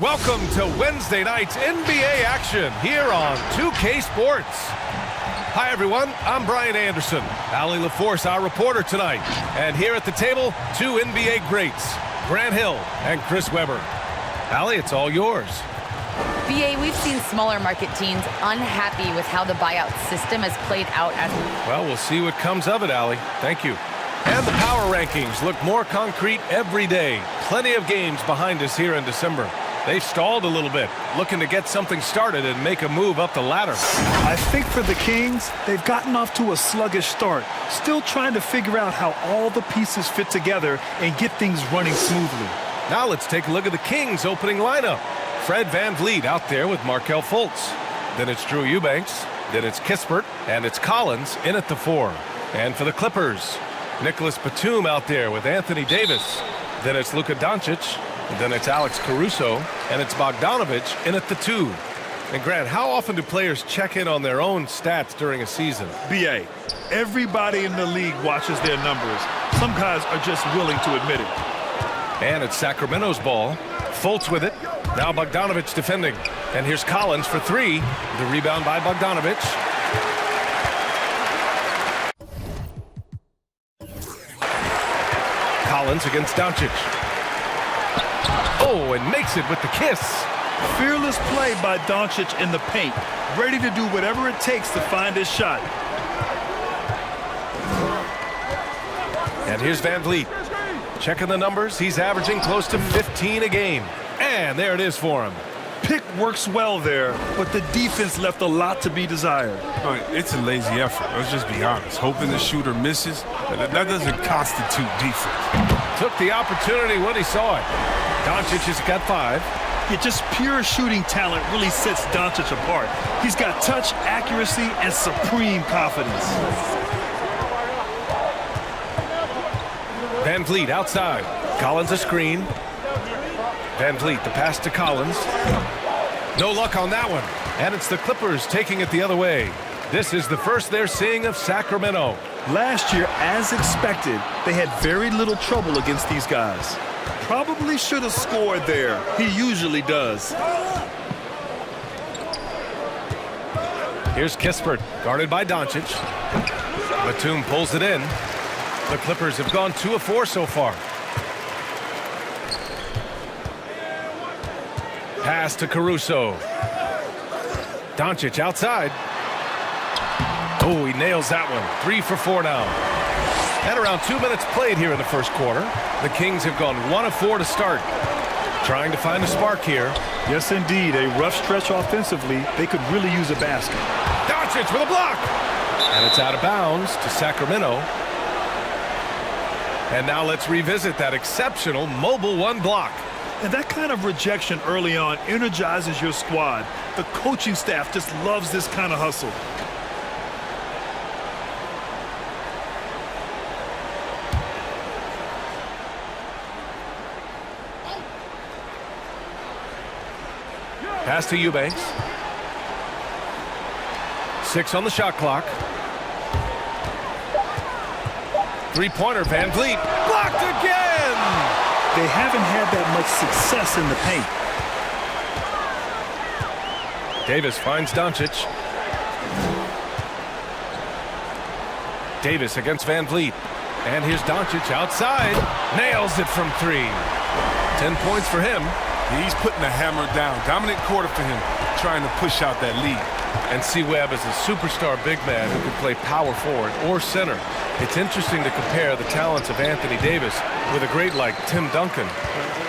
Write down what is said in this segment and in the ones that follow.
Welcome to Wednesday night's NBA action here on 2K Sports. Hi, everyone. I'm Brian Anderson. Allie LaForce, our reporter tonight. And here at the table, two NBA greats, Grant Hill and Chris Webber. Allie, it's all yours. BA, we've seen smaller market teams unhappy with how the buyout system has played out. Well, we'll see what comes of it, Allie. Thank you. And the power rankings look more concrete every day. Plenty of games behind us here in December. They've stalled a little bit, looking to get something started and make a move up the ladder. I think for the Kings, they've gotten off to a sluggish start, still trying to figure out how all the pieces fit together and get things running smoothly. Now let's take a look at the Kings' opening lineup. Fred VanVleet out there with Markelle Fultz. Then it's Drew Eubanks. Then it's Kispert. And it's Collins in at the 4. And for the Clippers, Nicholas Batum out there with Anthony Davis. Then it's Luka Doncic. Then it's Alex Caruso, and it's Bogdanovic in at the 2. And Grant, how often do players check in on their own stats during a season? BA, everybody in the league watches their numbers. Some guys are just willing to admit it. And it's Sacramento's ball. Fultz with it. Now Bogdanovic defending. And here's Collins for 3. The rebound by Bogdanovic. Collins against Doncic. Oh, and makes it with the kiss. Fearless play by Doncic in the paint, ready to do whatever it takes to find his shot. And here's VanVleet. Checking the numbers, he's averaging close to 15 a game. And there it is for him. Pick works well there, but the defense left a lot to be desired. It's a lazy effort, let's just be honest. Hoping the shooter misses, that doesn't constitute defense. Took the opportunity when he saw it. Doncic has got 5. Yeah, just pure shooting talent really sets Doncic apart. He's got touch, accuracy, and supreme confidence. VanVleet outside. Collins a screen. VanVleet, the pass to Collins. No luck on that one. And it's the Clippers taking it the other way. This is the first they're seeing of Sacramento. Last year, as expected, they had very little trouble against these guys. Probably should have scored there. He usually does. Here's Kispert, guarded by Doncic. Batum pulls it in. The Clippers have gone 2 of 4 so far. Pass to Caruso. Doncic outside. Oh, he nails that one. 3 for 4 now. And around 2 minutes played here in the first quarter. The Kings have gone 1 of 4 to start. Trying to find a spark here. Yes, indeed. A rough stretch offensively. They could really use a basket. Doncic with a block. And it's out of bounds to Sacramento. And now let's revisit that exceptional mobile 1 block. And that kind of rejection early on energizes your squad. The coaching staff just loves this kind of hustle. Pass to Eubanks. 6 on the shot clock. 3-pointer, VanVleet. Blocked again! They haven't had that much success in the paint. Davis finds Doncic. Davis against VanVleet. And here's Doncic outside. Nails it from 3. 10 points for him. He's putting the hammer down. Dominant quarter for him, trying to push out that lead. And C. Webb is a superstar big man who can play power forward or center. It's interesting to compare the talents of Anthony Davis with a great like Tim Duncan.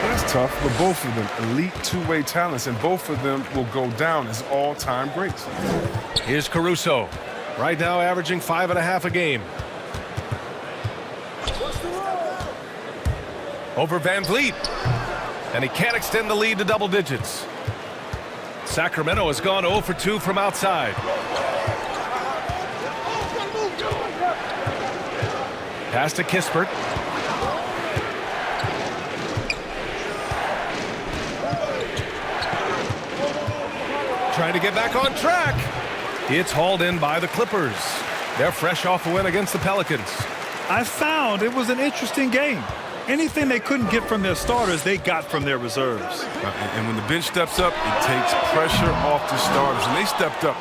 That's tough, but both of them elite two-way talents, and both of them will go down as all-time greats. Here's Caruso. Right now averaging 5.5 a game. Over VanVleet. And he can't extend the lead to double digits. Sacramento has gone 0 for 2 from outside. Pass to Kispert. Trying to get back on track. It's hauled in by the Clippers. They're fresh off a win against the Pelicans. I found it was an interesting game. Anything they couldn't get from their starters, they got from their reserves. And when the bench steps up, it takes pressure off the starters. And they stepped up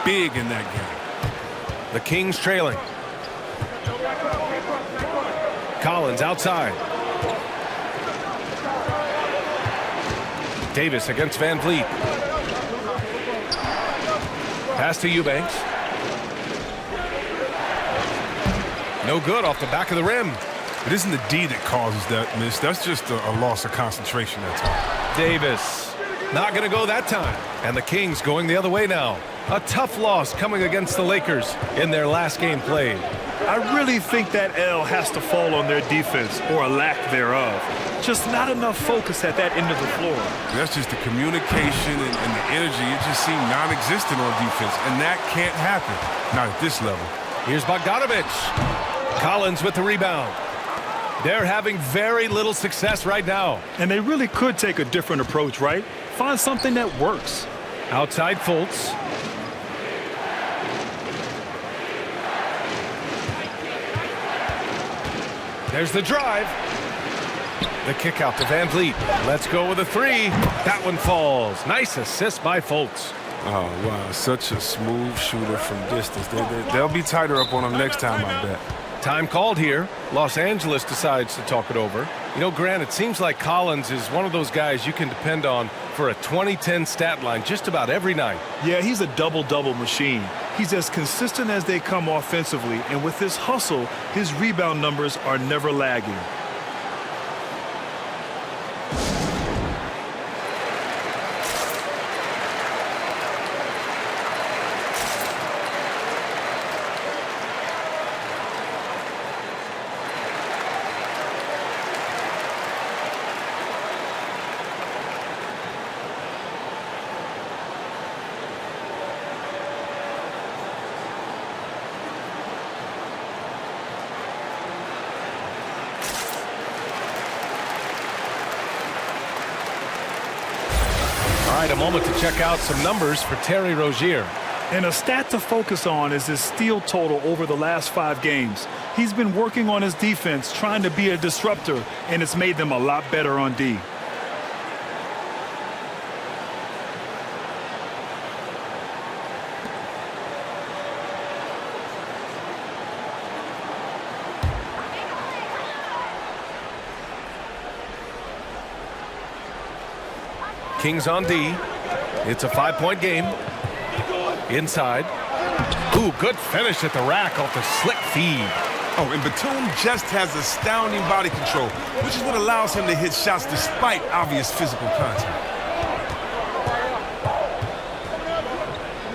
big in that game. The Kings trailing. Collins outside. Davis against Van Vliet. Pass to Eubanks. No good off the back of the rim. It isn't the D that causes that miss. That's just a loss of concentration that time. Davis not going to go that time. And the Kings going the other way now. A tough loss coming against the Lakers in their last game played. I really think that L has to fall on their defense, or a lack thereof. Just not enough focus at that end of the floor. That's just the communication and the energy. It just seemed non-existent on defense, and that can't happen. Not at this level. Here's Bogdanovich. Collins with the rebound. They're having very little success right now. And they really could take a different approach, right? Find something that works. Outside Fultz. There's the drive. The kick out to Van Vliet. Let's go with a three. That one falls. Nice assist by Fultz. Oh, wow. Such a smooth shooter from distance. They'll be tighter up on him next time, I bet. Time called here. Los Angeles decides to talk it over. You know, Grant, it seems like Collins is one of those guys you can depend on for a 2010 stat line just about every night. Yeah, he's a double-double machine. He's as consistent as they come offensively, and with his hustle, his rebound numbers are never lagging. All right, a moment to check out some numbers for Terry Rozier. And a stat to focus on is his steal total over the last 5 games. He's been working on his defense, trying to be a disruptor, and it's made them a lot better on D. Kings on D. It's a 5-point game. Inside. Ooh, good finish at the rack off the slick feed. Oh, and Batum just has astounding body control, which is what allows him to hit shots despite obvious physical contact.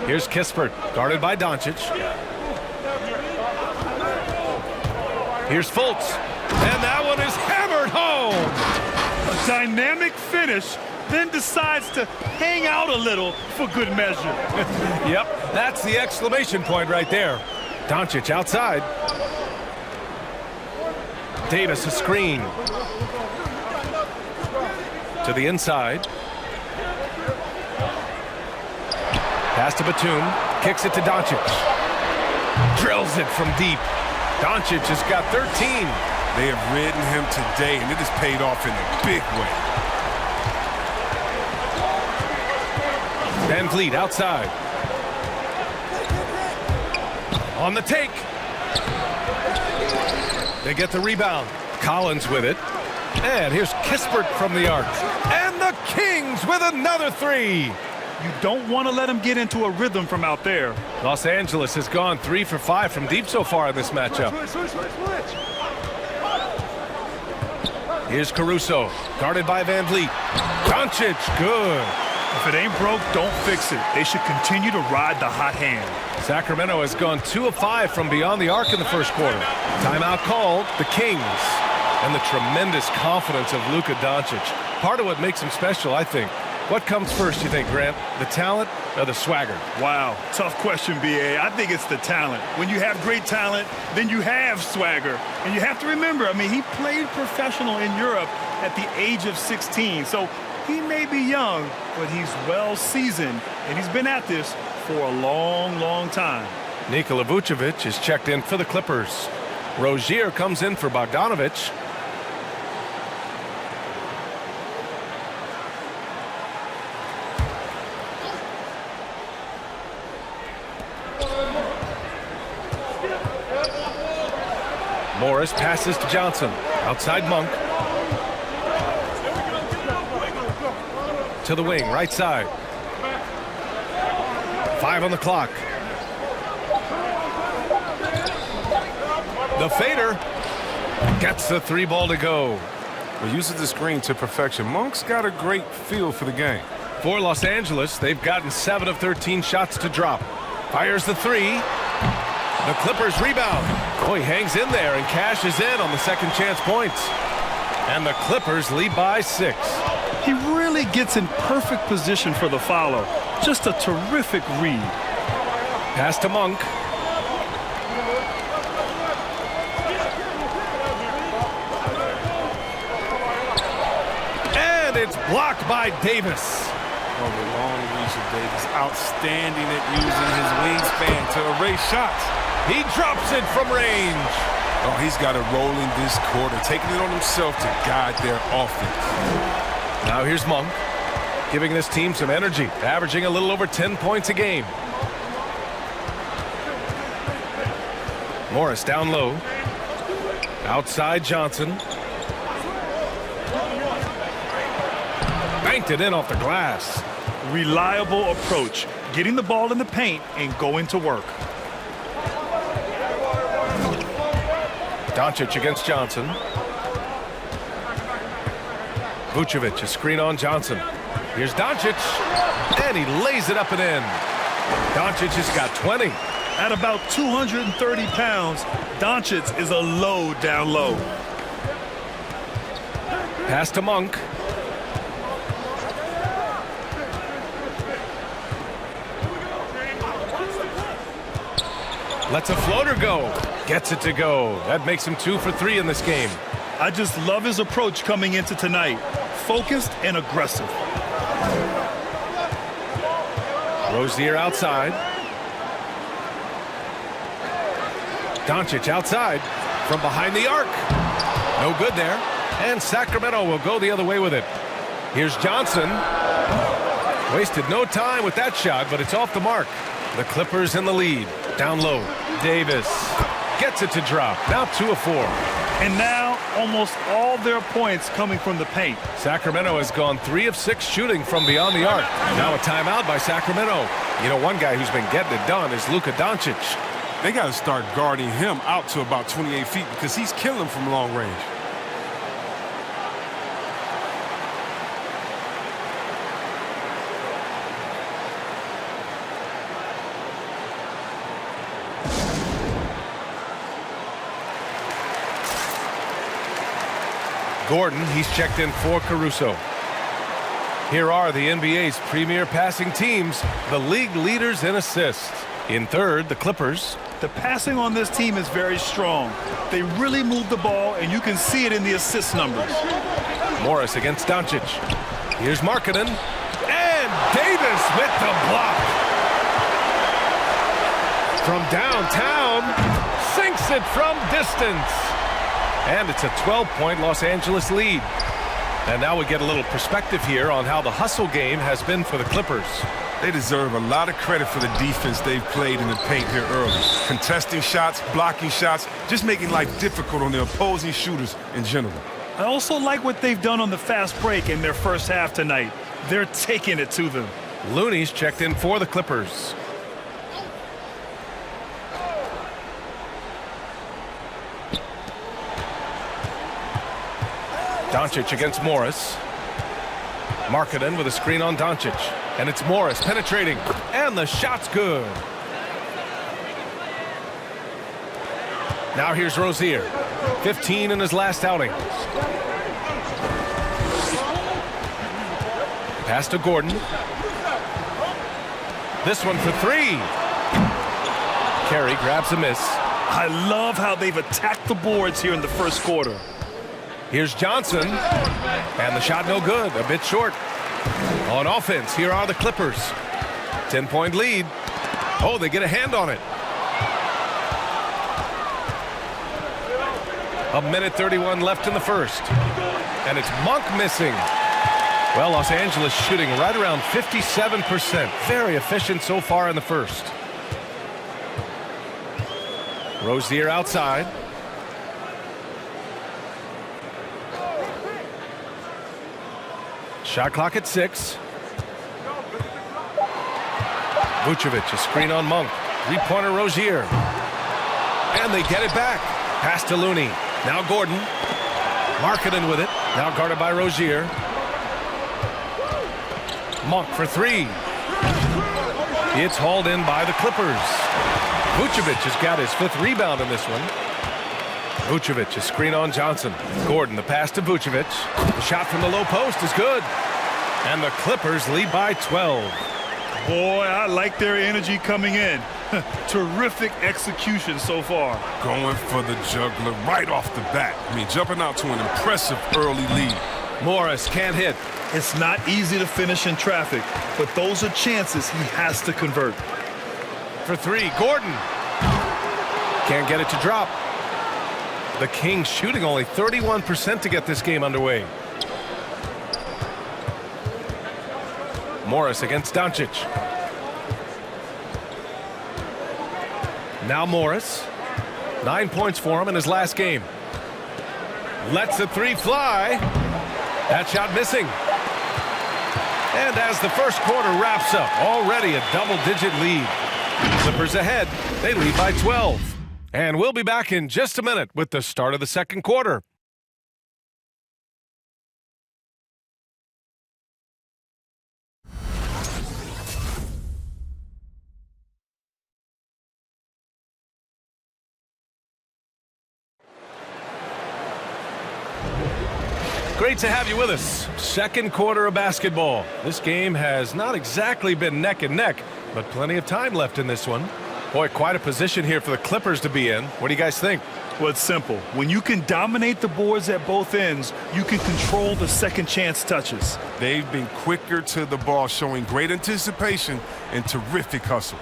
Here's Kispert, guarded by Doncic. Here's Fultz. And that one is hammered home. A dynamic finish, then decides to hang out a little for good measure. Yep, that's the exclamation point right there. Doncic outside. Davis a screen. To the inside. Pass to Batum. Kicks it to Doncic. Drills it from deep. Doncic has got 13. They have ridden him today, and it has paid off in a big way. Van Vliet outside. On the take. They get the rebound. Collins with it. And here's Kispert from the arc. And the Kings with another three. You don't want to let him get into a rhythm from out there. Los Angeles has gone 3 for 5 from deep so far in this matchup. Here's Caruso, guarded by Van Vliet. Doncic, good. If it ain't broke, don't fix it. They should continue to ride the hot hand. Sacramento has gone 2 of 5 from beyond the arc in the first quarter. Timeout called, the Kings. And the tremendous confidence of Luka Doncic. Part of what makes him special, I think. What comes first, you think, Grant? The talent or the swagger? Wow, tough question, B.A. I think it's the talent. When you have great talent, then you have swagger. And you have to remember, I mean, he played professional in Europe at the age of 16. So he may be young, but he's well seasoned, and he's been at this for a long, long time. Nikola Vucevic is checked in for the Clippers. Rozier comes in for Bogdanovich. Morris passes to Johnson. Outside Monk. To the wing, right side. 5 on the clock. The fader gets the 3 ball to go. The use of the screen to perfection. Monk's got a great feel for the game. For Los Angeles, they've gotten 7 of 13 shots to drop. Fires the 3. The Clippers rebound. Oh, he hangs in there and cashes in on the second chance points. And the Clippers lead by 6. He really gets in perfect position for the follow. Just a terrific read. Pass to Monk. And it's blocked by Davis. Oh, the long reach of Davis. Outstanding at using his wingspan to erase shots. He drops it from range. Oh, he's got it rolling this quarter, taking it on himself to guide their offense. Now here's Monk, giving this team some energy, averaging a little over 10 points a game. Morris down low. Outside Johnson. Banked it in off the glass. Reliable approach, getting the ball in the paint and going to work. Doncic against Johnson. Vucevic, a screen on Johnson. Here's Doncic, and he lays it up and in. Doncic has got 20. At about 230 pounds, Doncic is a load down low. Pass to Monk. Lets a floater go. Gets it to go. That makes him 2 for 3 in this game. I just love his approach coming into tonight. Focused and aggressive. Rozier outside. Doncic outside from behind the arc. No good there. And Sacramento will go the other way with it. Here's Johnson. Wasted no time with that shot, but it's off the mark. The Clippers in the lead. Down low. Davis gets it to drop. Now 2 of 4. And now almost all their points coming from the paint. Sacramento has gone 3 of 6 shooting from beyond the arc. Now a timeout by Sacramento. You know, one guy who's been getting it done is Luka Doncic. They got to start guarding him out to about 28 feet because he's killing them from long range. Gordon, he's checked in for Caruso. Here are the NBA's premier passing teams, the league leaders in assists. In third, the Clippers. The passing on this team is very strong. They really move the ball, and you can see it in the assist numbers. Morris against Doncic. Here's Markkanen. And Davis with the block. From downtown, sinks it from distance. And it's a 12-point Los Angeles lead. And now we get a little perspective here on how the hustle game has been for the Clippers. They deserve a lot of credit for the defense they've played in the paint here early. Contesting shots, blocking shots, just making life difficult on the opposing shooters in general. I also like what they've done on the fast break in their first half tonight. They're taking it to them. Looney's checked in for the Clippers. Doncic against Morris. Markkanen with a screen on Doncic. And it's Morris penetrating. And the shot's good. Now here's Rozier. 15 in his last outing. Pass to Gordon. This one for 3. Carey grabs a miss. I love how they've attacked the boards here in the first quarter. Here's Johnson, and the shot no good, a bit short. On offense, here are the Clippers. 10-point lead. Oh, they get a hand on it. A minute 31 left in the first. And it's Monk missing. Well, Los Angeles shooting right around 57%. Very efficient so far in the first. Rozier outside. Shot clock at 6. Vucevic, a screen on Monk. Three-pointer Rozier. And they get it back. Pass to Looney. Now Gordon. Markkanen with it. Now guarded by Rozier. Monk for 3. It's hauled in by the Clippers. Vucevic has got his 5th rebound in this one. Vucevic, a screen on Johnson. Gordon, the pass to Vucevic. The shot from the low post is good. And the Clippers lead by 12. Boy, I like their energy coming in. Terrific execution so far. Going for the juggler right off the bat. I mean, jumping out to an impressive early lead. Morris can't hit. It's not easy to finish in traffic, but those are chances he has to convert. For 3, Gordon. Can't get it to drop. The Kings shooting only 31% to get this game underway. Morris against Doncic. Now Morris. 9 points for him in his last game. Lets the 3 fly. That shot missing. And as the first quarter wraps up, already a double-digit lead. Clippers ahead. They lead by 12. And we'll be back in just a minute with the start of the second quarter. Great to have you with us. Second quarter of basketball. This game has not exactly been neck and neck, but plenty of time left in this one. Boy, quite a position here for the Clippers to be in. What do you guys think? Well, it's simple. When you can dominate the boards at both ends, you can control the second chance touches. They've been quicker to the ball, showing great anticipation and terrific hustle.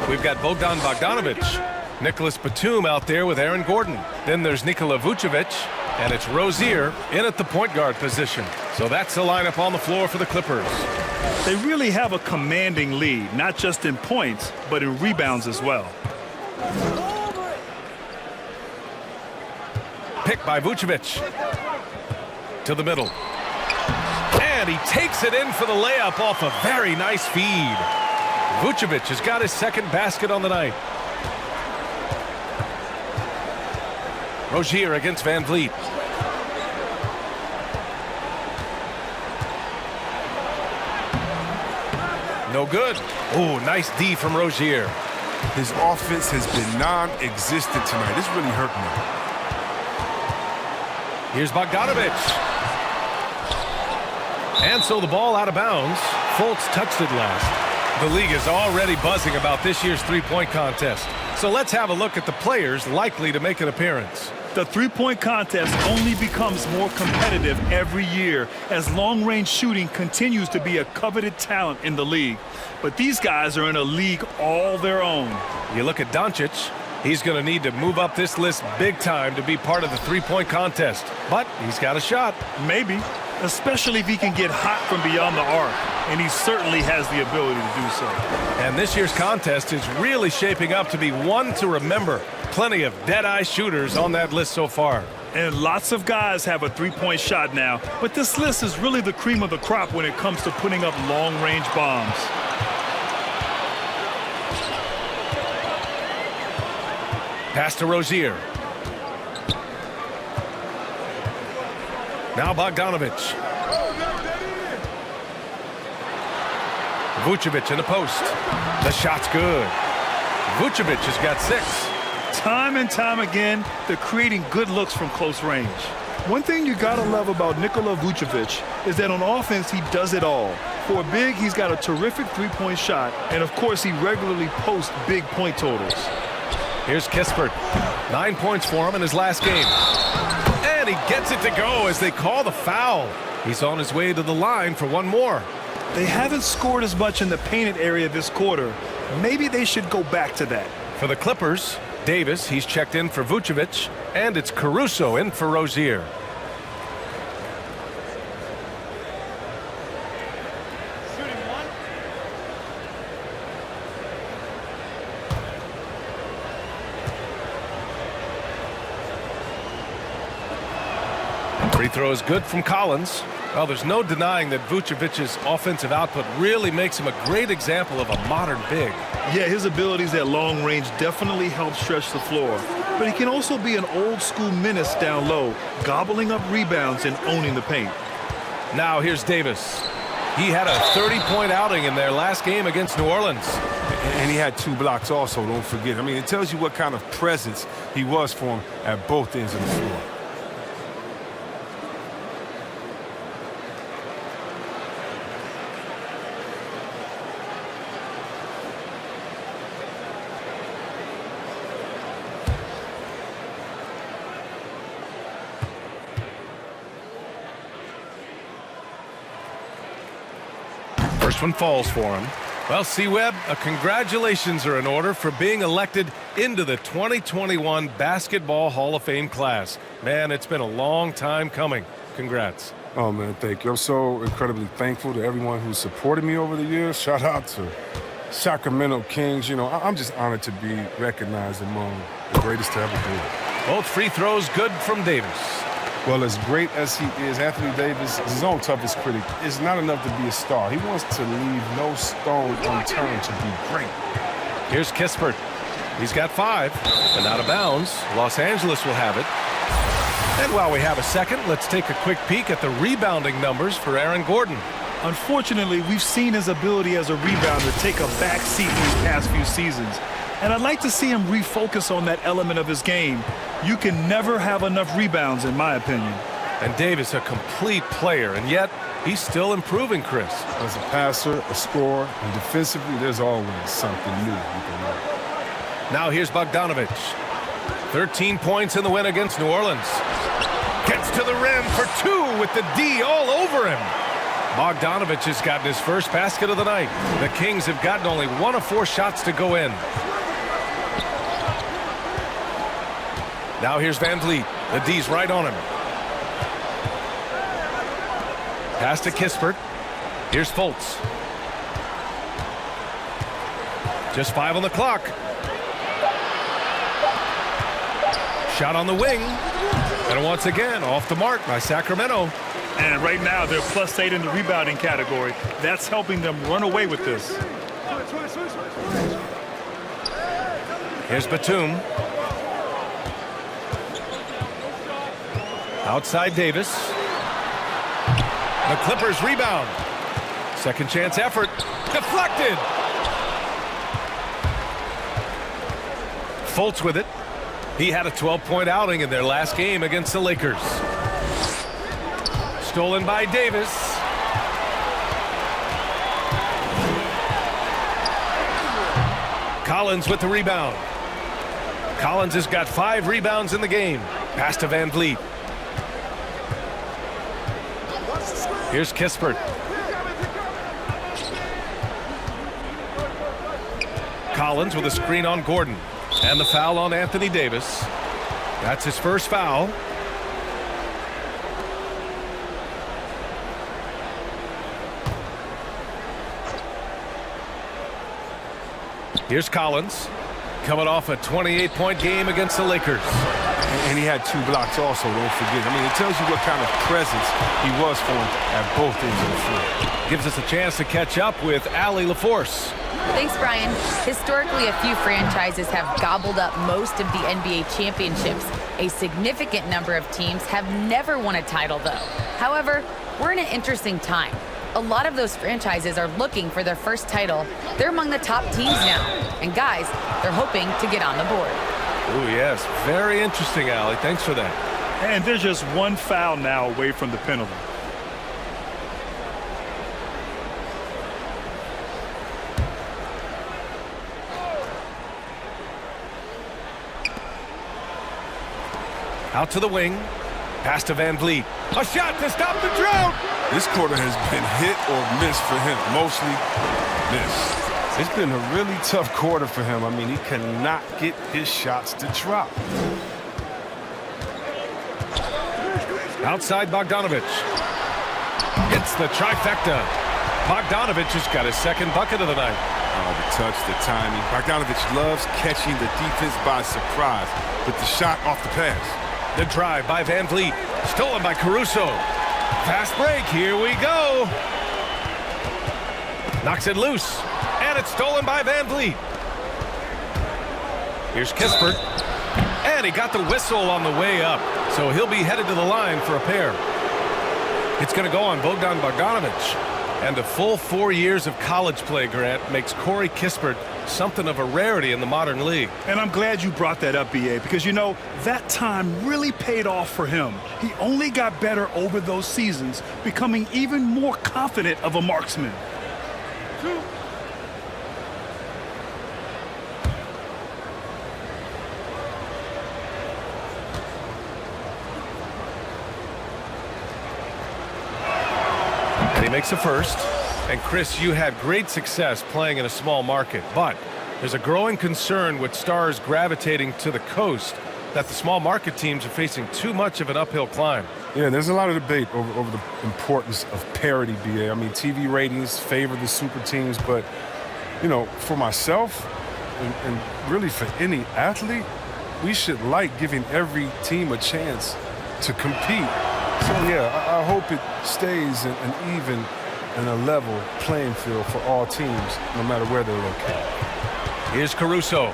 We've got Bogdan Bogdanovic, Nicholas Batum out there with Aaron Gordon. Then there's Nikola Vucevic, and it's Rozier in at the point guard position. So that's the lineup on the floor for the Clippers. They really have a commanding lead, not just in points, but in rebounds as well. Picked by Vucevic. To the middle. And he takes it in for the layup off a very nice feed. Vucevic has got his second basket on the night. Rozier against Van Vliet. No good. Oh, nice D from Rozier. His offense has been non-existent tonight. It's really hurting him. Here's Bogdanovic. And so the ball out of bounds. Fultz touched it last. The league is already buzzing about this year's three-point contest. So let's have a look at the players likely to make an appearance. The three-point contest only becomes more competitive every year as long-range shooting continues to be a coveted talent in the league. But these guys are in a league all their own. You look at Doncic. He's going to need to move up this list big time to be part of the three-point contest. But he's got a shot. Maybe, especially if he can get hot from beyond the arc. And he certainly has the ability to do so. And this year's contest is really shaping up to be one to remember. Plenty of dead-eye shooters on that list so far. And lots of guys have a three-point shot now. But this list is really the cream of the crop when it comes to putting up long-range bombs. Pass to Rozier. Now Bogdanovic. Vucevic in the post. The shot's good. Vucevic has got 6. Time and time again, they're creating good looks from close range. One thing you gotta love about Nikola Vucevic is that on offense, he does it all. For a big, he's got a terrific three-point shot, and of course, he regularly posts big point totals. Here's Kispert. 9 points for him in his last game. And he gets it to go as they call the foul. He's on his way to the line for one more. They haven't scored as much in the painted area this quarter. Maybe they should go back to that. For the Clippers, Davis, he's checked in for Vucevic, and it's Caruso in for Rozier. Free throw is good from Collins. Well, there's no denying that Vucevic's offensive output really makes him a great example of a modern big. Yeah, his abilities at long range definitely help stretch the floor. But he can also be an old-school menace down low, gobbling up rebounds and owning the paint. Now here's Davis. He had a 30-point outing in their last game against New Orleans. And he had 2 blocks also, don't forget. I mean, it tells you what kind of presence he was for him at both ends of the floor. First one falls for him. Well, C-Webb, congratulations are in order for being elected into the 2021 Basketball Hall of Fame class. Man, it's been a long time coming. Congrats. Oh, man, thank you. I'm so incredibly thankful to everyone who supported me over the years. Shout out to Sacramento Kings. You know, I'm just honored to be recognized among the greatest to ever do it. Both free throws good from Davis. Well, as great as he is, Anthony Davis, his own toughest critic, is not enough to be a star. He wants to leave no stone unturned to be great. Here's Kispert. He's got 5 and out of bounds. Los Angeles will have it. And while we have a second, let's take a quick peek at the rebounding numbers for Aaron Gordon. Unfortunately, we've seen his ability as a rebounder take a back seat these past few seasons. And I'd like to see him refocus on that element of his game. You can never have enough rebounds, in my opinion. And Davis, a complete player, and yet he's still improving, Chris. As a passer, a scorer, and defensively, there's always something new you can learn. Now here's Bogdanovich. 13 points in the win against New Orleans. Gets to the rim for 2 with the D all over him. Bogdanovich has gotten his first basket of the night. The Kings have gotten only 1 of 4 shots to go in. Now here's Van Vliet. The D's right on him. Pass to Kispert. Here's Fultz. Just 5 on the clock. Shot on the wing. And once again, off the mark by Sacramento. And right now, they're +8 in the rebounding category. That's helping them run away with this. Here's Batum. Outside Davis. The Clippers rebound. Second chance effort. Deflected. Fultz with it. He had a 12-point outing in their last game against the Lakers. Stolen by Davis. Collins with the rebound. Collins has got 5 rebounds in the game. Pass to Van Vliet. Here's Kispert. Collins with a screen on Gordon. And the foul on Anthony Davis. That's his first foul. Here's Collins, coming off a 28-point game against the Lakers. And he had 2 blocks also, don't forget. I mean, it tells you what kind of presence he was for him at both ends of the floor. Gives us a chance to catch up with Allie LaForce. Thanks, Brian. Historically, a few franchises have gobbled up most of the NBA championships. A significant number of teams have never won a title, though. However, we're in an interesting time. A lot of those franchises are looking for their first title. They're among the top teams now. And guys, they're hoping to get on the board. Oh, yes. Very interesting, Allie. Thanks for that. And they're just 1 foul now away from the penalty. Out to the wing. Pass to Van Vliet. A shot to stop the drought. This quarter has been hit or miss for him. Mostly miss. It's been a really tough quarter for him. I mean, he cannot get his shots to drop. Outside Bogdanovich. Hits the trifecta. Bogdanovich has got his second bucket of the night. Oh, the touch, the timing. Bogdanovich loves catching the defense by surprise with the shot off the pass. The drive by Van Vliet. Stolen by Caruso. Fast break, here we go. Knocks it loose, and it's stolen by Van Vliet. Here's Kispert, and he got the whistle on the way up, so he'll be headed to the line for a pair. It's going to go on Bogdan Bogdanovic. And a full 4 years of college play, Grant, makes Corey Kispert something of a rarity in the modern league. And I'm glad you brought that up, BA, because, you know, that time really paid off for him. He only got better over those seasons, becoming even more confident of a marksman. And he makes a first. And Chris, you had great success playing in a small market, but there's a growing concern with stars gravitating to the coast that the small market teams are facing too much of an uphill climb. Yeah, there's a lot of debate over the importance of parity, BA. I mean, TV ratings favor the super teams, but, you know, for myself and really for any athlete, we should like giving every team a chance to compete. So, yeah, I hope it stays an even and a level playing field for all teams, no matter where they're located. Here's Caruso.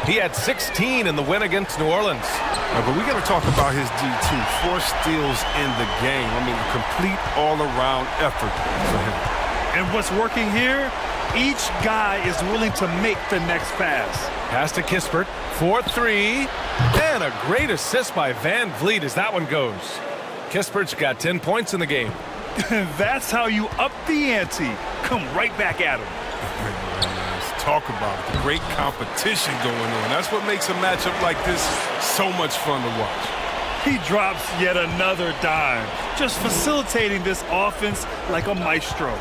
He had 16 in the win against New Orleans. But we got to talk about his D2. 4 steals in the game. I mean, a complete all-around effort for him. And what's working here, each guy is willing to make the next pass. Pass to Kispert for 3. And a great assist by Van Vliet as that one goes. Kispert's got 10 points in the game. That's how you up the ante. Come right back at him. Let's talk about it. The great competition going on. That's what makes a matchup like this so much fun to watch. He drops yet another dime, just facilitating this offense like a maestro.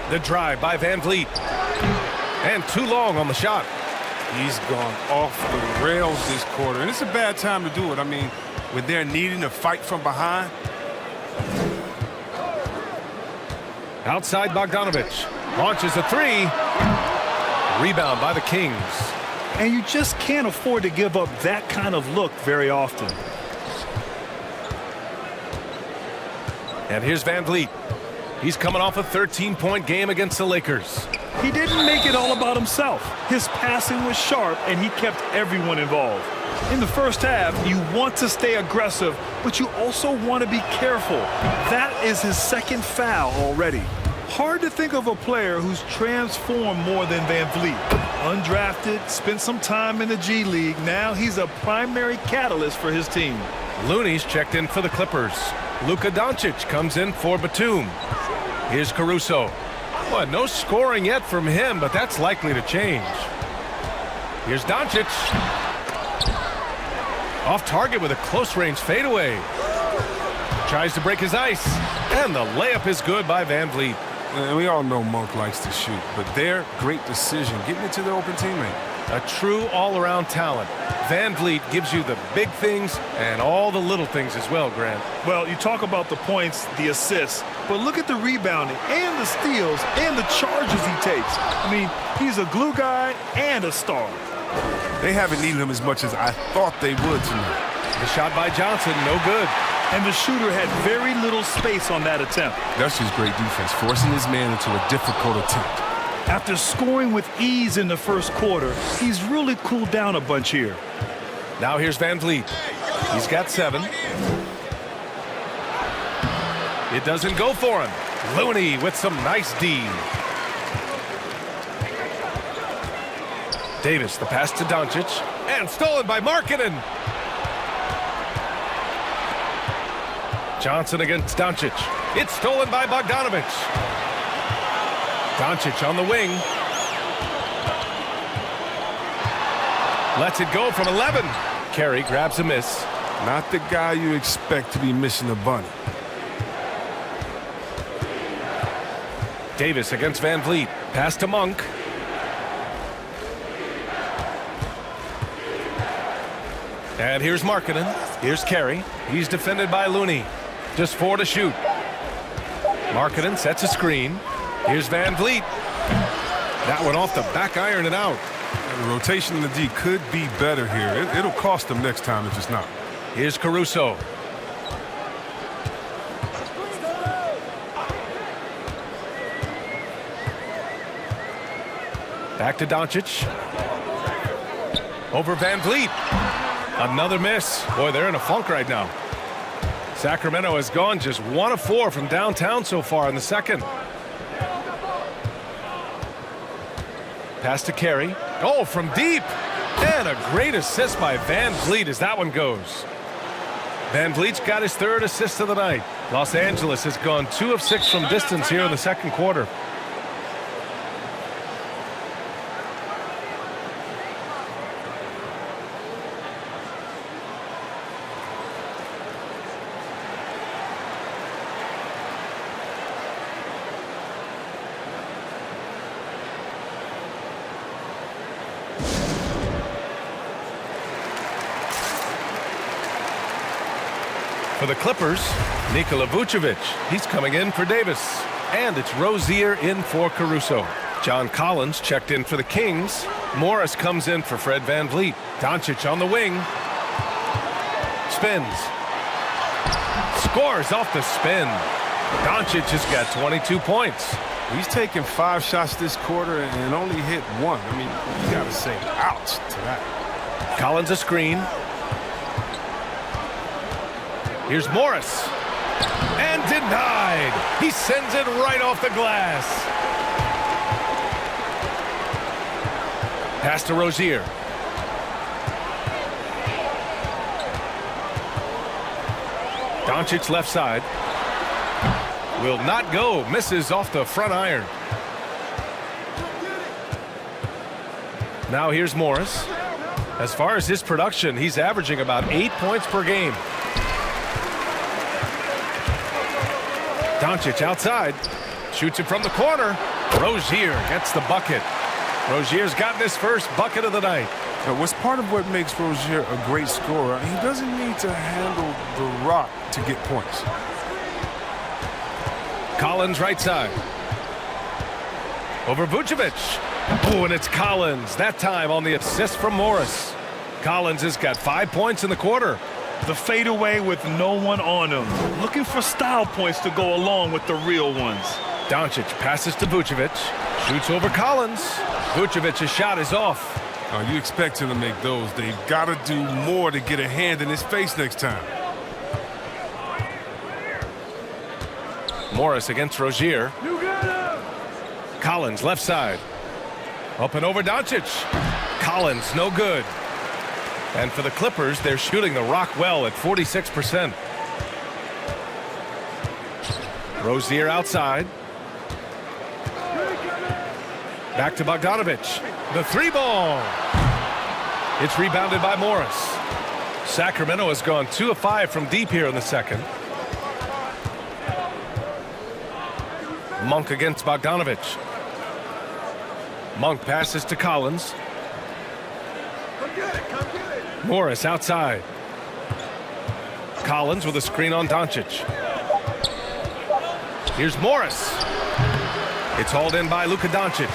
The drive by Van Vliet. And too long on the shot. He's gone off the rails this quarter, and it's a bad time to do it. I mean, when they're needing to fight from behind. Outside Bogdanovic. Launches a 3. Rebound by the Kings. And you just can't afford to give up that kind of look very often. And here's Van Vliet. He's coming off a 13-point game against the Lakers. He didn't make it all about himself. His passing was sharp, and he kept everyone involved. In the first half, you want to stay aggressive, but you also want to be careful. That is his second foul already. Hard to think of a player who's transformed more than Van Vliet. Undrafted, spent some time in the G League. Now he's a primary catalyst for his team. Looney's checked in for the Clippers. Luka Doncic comes in for Batum. Here's Caruso. Well, no scoring yet from him, but that's likely to change. Here's Doncic. Off target with a close-range fadeaway. Tries to break his ice. And the layup is good by Van Vliet. And we all know Monk likes to shoot, but their great decision, getting it to the open teammate. A true all-around talent. Van Vliet gives you the big things and all the little things as well, Grant. Well, you talk about the points, the assists, but look at the rebounding and the steals and the charges he takes. I mean, he's a glue guy and a star. They haven't needed him as much as I thought they would tonight. The shot by Johnson, no good. And the shooter had very little space on that attempt. That's just great defense, forcing his man into a difficult attempt. After scoring with ease in the first quarter, he's really cooled down a bunch here. Now here's Van Vliet. He's got 7. It doesn't go for him. Looney with some nice D. Davis, the pass to Doncic. And stolen by Markkanen. Johnson against Doncic. It's stolen by Bogdanovic. Doncic on the wing. Lets it go from 11. Carey grabs a miss. Not the guy you expect to be missing a bunny. Davis against Van Vliet. Pass to Monk. And here's Markkanen. Here's Carey. He's defended by Looney. Just 4 to shoot. Markkanen sets a screen. Here's Van Vliet. That one off the back iron and out. The rotation in the D could be better here. It'll cost them next time if it's not. Here's Caruso. Back to Doncic. Over Van Vliet. Another miss. Boy, they're in a funk right now. Sacramento has gone just 1 of 4 from downtown so far in the second. Pass to Carey. Oh, from deep. And a great assist by Van Vliet as that one goes. Van Vliet's got his 3rd assist of the night. Los Angeles has gone 2 of 6 from distance here in the second quarter. For the Clippers, Nikola Vucevic. He's coming in for Davis. And it's Rozier in for Caruso. John Collins checked in for the Kings. Morris comes in for Fred Van Vliet. Doncic on the wing. Spins. Scores off the spin. Doncic has got 22 points. He's taken 5 shots this quarter and only hit 1. I mean, you got to say ouch to that. Collins a screen. Here's Morris. And denied. He sends it right off the glass. Pass to Rozier. Doncic left side. Will not go. Misses off the front iron. Now here's Morris. As far as his production, he's averaging about 8 points per game. Doncic outside. Shoots it from the corner. Rozier gets the bucket. Rozier's gotten his first bucket of the night. What's part of what makes Rozier a great scorer, he doesn't need to handle the rock to get points. Collins right side. Over Vucevic. Oh, and it's Collins. That time on the assist from Morris. Collins has got 5 points in the quarter. The fadeaway with no one on him. Looking for style points to go along with the real ones. Doncic passes to Vucevic. Shoots over Collins. Vucevic's shot is off. You expect him to make those. They've got to do more to get a hand in his face next time. Morris against Rozier. Collins left side. Up and over Doncic. Collins no good. And for the Clippers, they're shooting the rock well at 46%. Rozier outside. Back to Bogdanovich. The 3-ball. It's rebounded by Morris. Sacramento has gone 2 of 5 from deep here in the second. Monk against Bogdanovich. Monk passes to Collins. Morris outside. Collins with a screen on Doncic. Here's Morris. It's hauled in by Luka Doncic.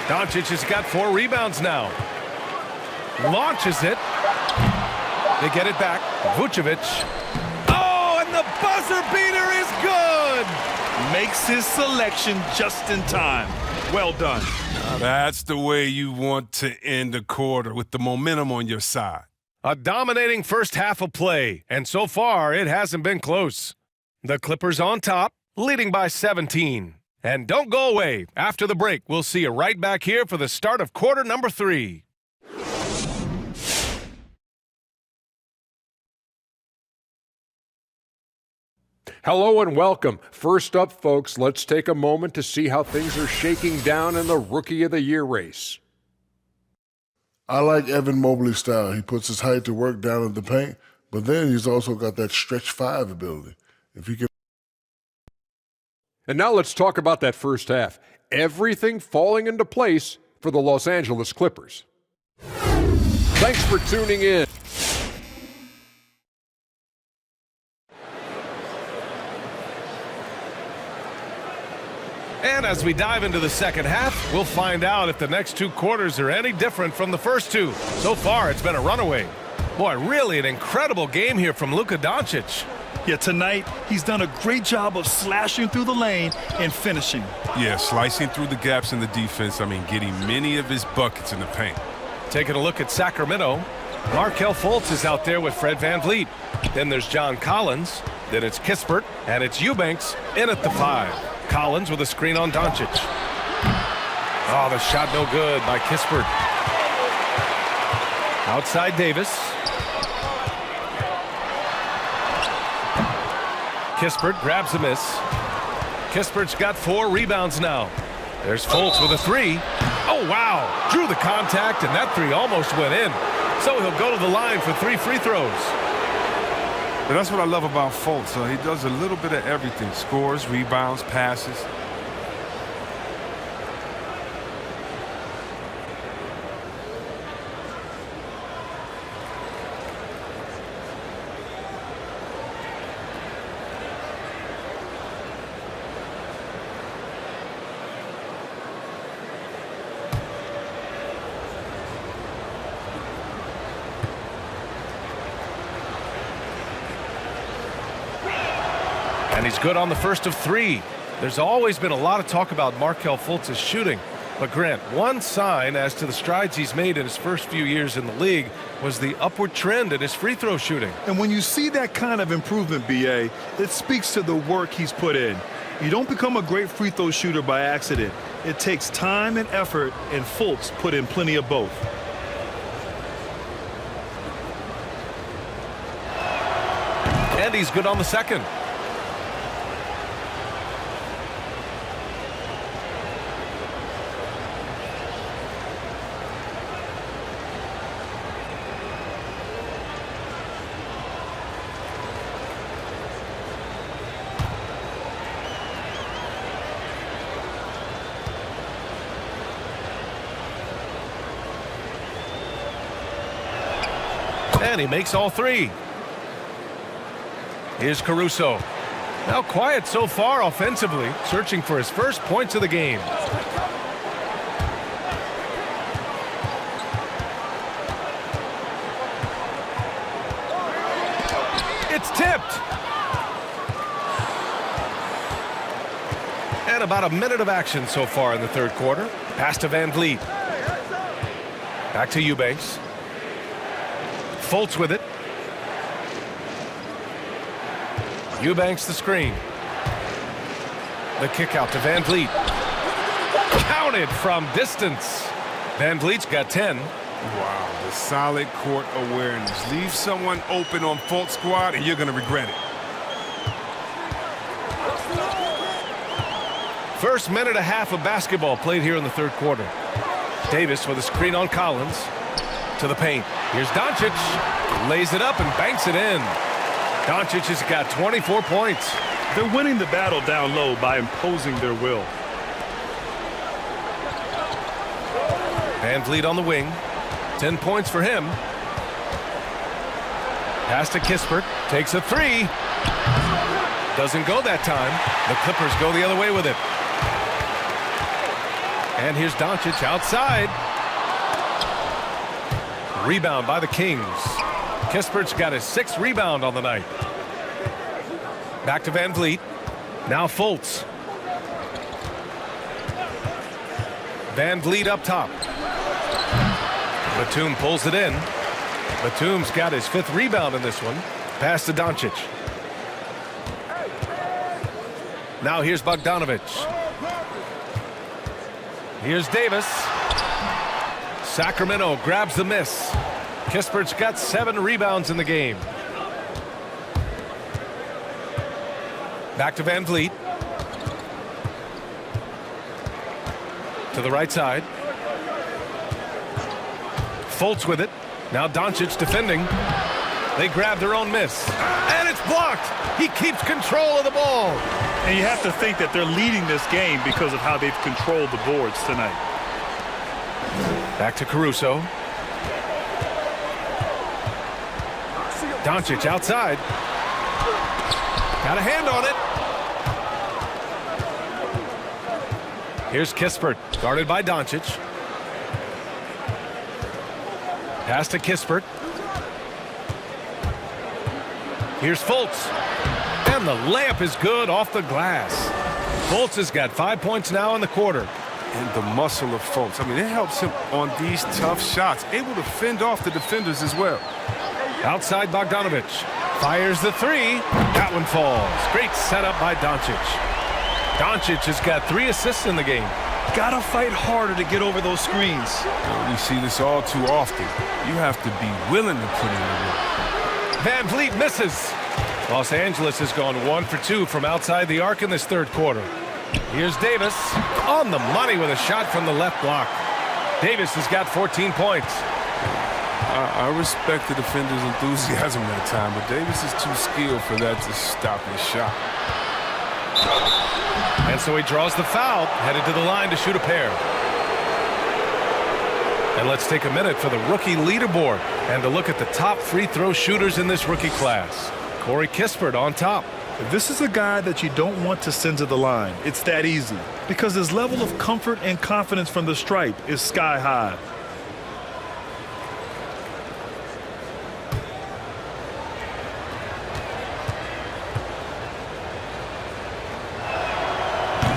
Doncic has got 4 rebounds now. Launches it. They get it back. Vucevic. Oh, and the buzzer beater is good. Makes his selection just in time. Well done. That's the way you want to end a quarter, with the momentum on your side. A dominating first half of play, and so far it hasn't been close. The Clippers on top, leading by 17. And don't go away. After the break, we'll see you right back here for the start of quarter number 3. Hello and welcome. First up, folks, let's take a moment to see how things are shaking down in the Rookie of the Year race. I like Evan Mobley's style. He puts his height to work down in the paint, but then he's also got that stretch 5 ability. If he can. And now let's talk about that first half. Everything falling into place for the Los Angeles Clippers. Thanks for tuning in. And as we dive into the second half, we'll find out if the next 2 quarters are any different from the first 2. So far, it's been a runaway. Boy, really an incredible game here from Luka Doncic. Yeah, tonight he's done a great job of slashing through the lane and finishing. Yeah, slicing through the gaps in the defense. I mean, getting many of his buckets in the paint. Taking a look at Sacramento, Markelle Fultz is out there with Fred VanVleet. Then there's John Collins. Then it's Kispert, and it's Eubanks in at the 5. Collins with a screen on Doncic. Oh, the shot no good by Kispert. Outside Davis. Kispert grabs the miss. Kispert's got 4 rebounds now. There's Fultz with a 3. Oh, wow. Drew the contact, and that 3 almost went in. So he'll go to the line for 3 free throws. But that's what I love about Fultz. He does a little bit of everything. Scores, rebounds, passes. And he's good on the first of 3. There's always been a lot of talk about Markelle Fultz's shooting. But Grant, one sign as to the strides he's made in his first few years in the league was the upward trend in his free throw shooting. And when you see that kind of improvement, BA, it speaks to the work he's put in. You don't become a great free throw shooter by accident. It takes time and effort, and Fultz put in plenty of both. And he's good on the second. And he makes all 3. Here's Caruso. Now quiet so far offensively, searching for his first points of the game. It's tipped. And about a minute of action so far in the third quarter. Pass to VanVleet. Back to Eubanks. Fultz with it. Eubanks the screen. The kick out to VanVleet. Counted from distance. VanVleet's got 10. Wow, the solid court awareness. Leave someone open on Fultz squad and you're going to regret it. First minute and a half of basketball played here in the third quarter. Davis with a screen on Collins. To the paint. Here's Doncic. Lays it up and banks it in. Doncic has got 24 points. They're winning the battle down low by imposing their will. VanVleet on the wing. 10 points for him. Pass to Kispert. Takes a 3. Doesn't go that time. The Clippers go the other way with it. And here's Doncic outside. Rebound by the Kings. Kispert's got his 6th rebound on the night. Back to VanVleet. Now Fultz. VanVleet up top. Batum pulls it in. Batum's got his 5th rebound in this one. Pass to Doncic. Now here's Bogdanovic. Here's Davis. Sacramento grabs the miss. Kispert's got 7 rebounds in the game. Back to VanVleet. To the right side. Fultz with it. Now Doncic defending. They grab their own miss. And it's blocked. He keeps control of the ball. And you have to think that they're leading this game because of how they've controlled the boards tonight. Back to Caruso. Doncic outside. Got a hand on it. Here's Kispert, guarded by Doncic. Pass to Kispert. Here's Fultz. And the layup is good off the glass. Fultz has got 5 points now in the quarter. And the muscle of Fultz, I mean, it helps him on these tough shots, able to fend off the defenders as well. Outside Bogdanovich. Fires the three. That one falls. Great setup by Doncic. Doncic has got 3 assists in the game. Gotta fight harder to get over those screens. We see this all too often. You have to be willing to put in the work. Van Vliet misses. Los Angeles has gone 1 for 2 from outside the arc in this third quarter. Here's Davis on the money with a shot from the left block. Davis has got 14 points. I respect the defender's enthusiasm that time, but Davis is too skilled for that to stop his shot. And so he draws the foul, headed to the line to shoot a pair. And let's take a minute for the rookie leaderboard and to look at the top free throw shooters in this rookie class. Corey Kispert on top. This is a guy that you don't want to send to the line. It's that easy because his level of comfort and confidence from the stripe is sky high.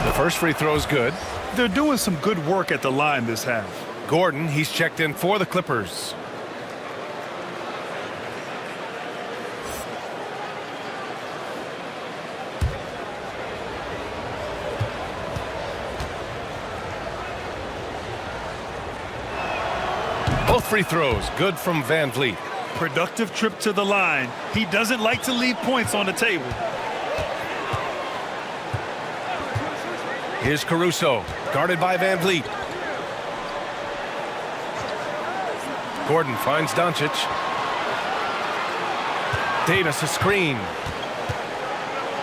The first free throw is good. They're doing some good work at the line this half. Gordon, he's checked in for the Clippers. Both free throws good from Van Vliet. Productive trip to the line. He doesn't like to leave points on the table. Here's Caruso, guarded by Van Vliet. Gordon finds Doncic. Davis a screen.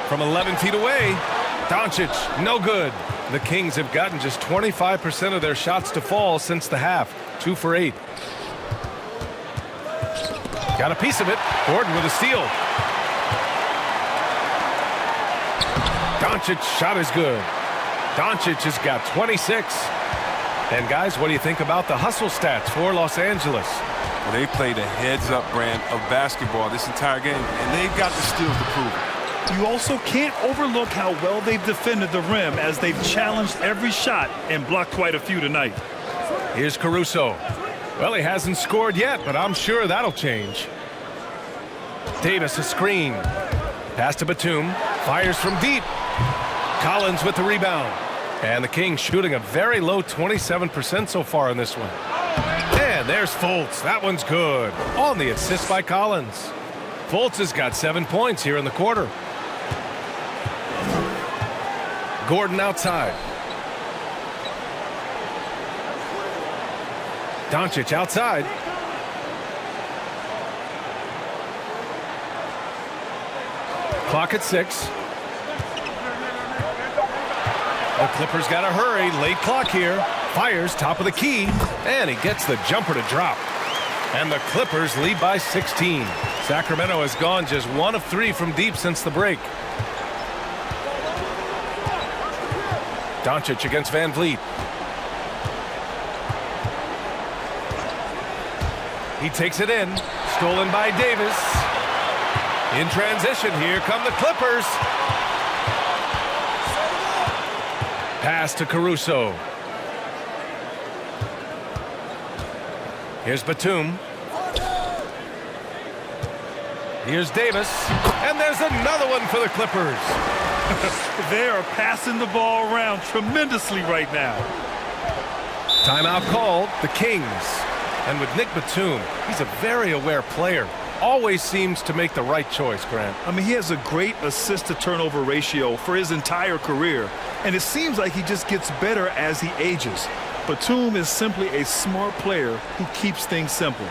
From 11 feet away, Doncic, no good. The Kings have gotten just 25% of their shots to fall since the half. 2 for 8. Got a piece of it. Gordon with a steal. Doncic's shot is good. Doncic has got 26. And guys, what do you think about the hustle stats for Los Angeles? Well, they played a heads-up brand of basketball this entire game, and they've got the steals to prove it. You also can't overlook how well they've defended the rim as they've challenged every shot and blocked quite a few tonight. Here's Caruso. Well, he hasn't scored yet, but I'm sure that'll change. Davis a screen. Pass to Batum. Fires from deep. Collins with the rebound. And the Kings shooting a very low 27% so far in this one. And there's Fultz. That one's good. On the assist by Collins. Fultz has got 7 points here in the quarter. Gordon outside. Doncic outside. Clock at 6. The Clippers got to hurry. Late clock here. Fires top of the key. And he gets the jumper to drop. And the Clippers lead by 16. Sacramento has gone just 1 of 3 from deep since the break. Doncic against Van Vliet. He takes it in. Stolen by Davis. In transition, here come the Clippers. Pass to Caruso. Here's Batum. Here's Davis. And there's another one for the Clippers. They are passing the ball around tremendously right now. Timeout called, the Kings. And with Nick Batum, he's a very aware player. Always seems to make the right choice, Grant. I mean, he has a great assist-to-turnover ratio for his entire career. And it seems like he just gets better as he ages. Batum is simply a smart player who keeps things simple.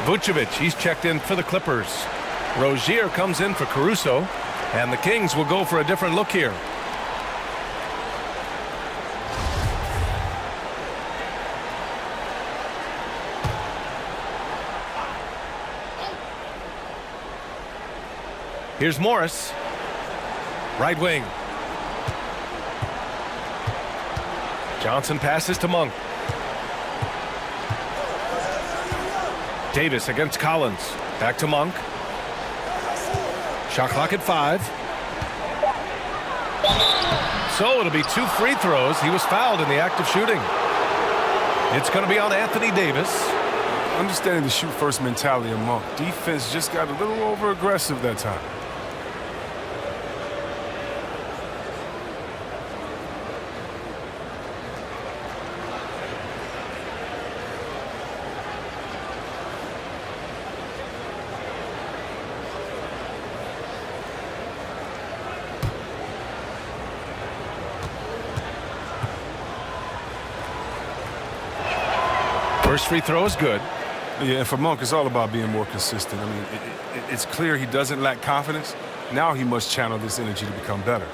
Vucevic, he's checked in for the Clippers. Rozier comes in for Caruso, and the Kings will go for a different look here. Here's Morris. Right wing. Johnson passes to Monk. Davis against Collins. Back to Monk. Shot clock at 5. So it'll be 2 free throws. He was fouled in the act of shooting. It's going to be on Anthony Davis. Understanding the shoot-first mentality of Monk. Defense just got a little over-aggressive that time. First free throw is good. Yeah, and for Monk, it's all about being more consistent. I mean, it's clear he doesn't lack confidence. Now he must channel this energy to become better.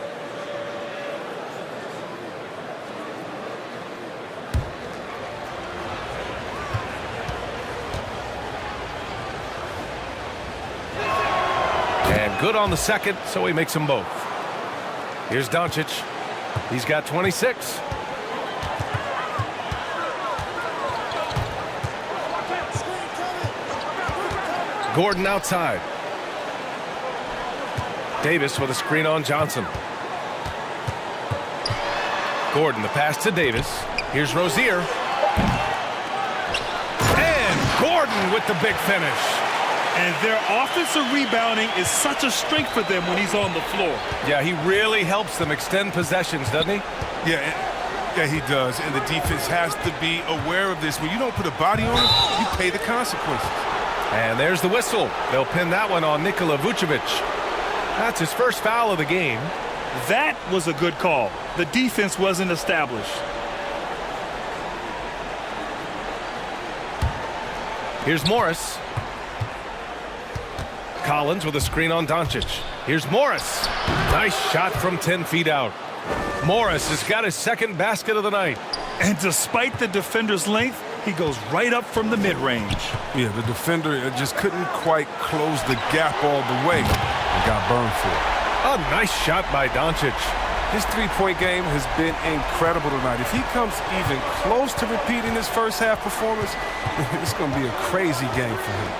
And good on the second, so he makes them both. Here's Doncic. He's got 26. Gordon outside. Davis with a screen on Johnson. Gordon, the pass to Davis. Here's Rozier. And Gordon with the big finish. And their offensive rebounding is such a strength for them when he's on the floor. Yeah, he really helps them extend possessions, doesn't he? Yeah, he does. And the defense has to be aware of this. When you don't put a body on it, you pay the consequences. And there's the whistle. They'll pin that one on Nikola Vucevic. That's his first foul of the game. That was a good call. The defense wasn't established. Here's Morris. Collins with a screen on Doncic. Here's Morris. Nice shot from 10 feet out. Morris has got his second basket of the night. And despite the defender's length, he goes right up from the mid-range. Yeah, the defender just couldn't quite close the gap all the way and got burned for it. A nice shot by Doncic. His three-point game has been incredible tonight. If he comes even close to repeating his first half performance, it's going to be a crazy game for him.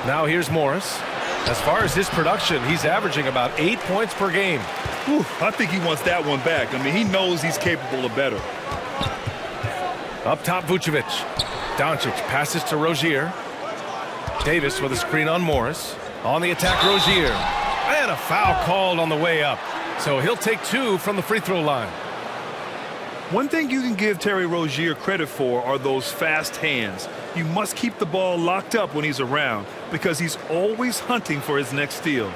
Now here's Morris. As far as his production, he's averaging about 8 points per game. Whew, I think he wants that one back. I mean, he knows he's capable of better. Up top, Vucevic. Doncic passes to Rozier. Davis with a screen on Morris. On the attack, Rozier. And a foul called on the way up. So he'll take 2 from the free throw line. One thing you can give Terry Rozier credit for are those fast hands. You must keep the ball locked up when he's around because he's always hunting for his next steal.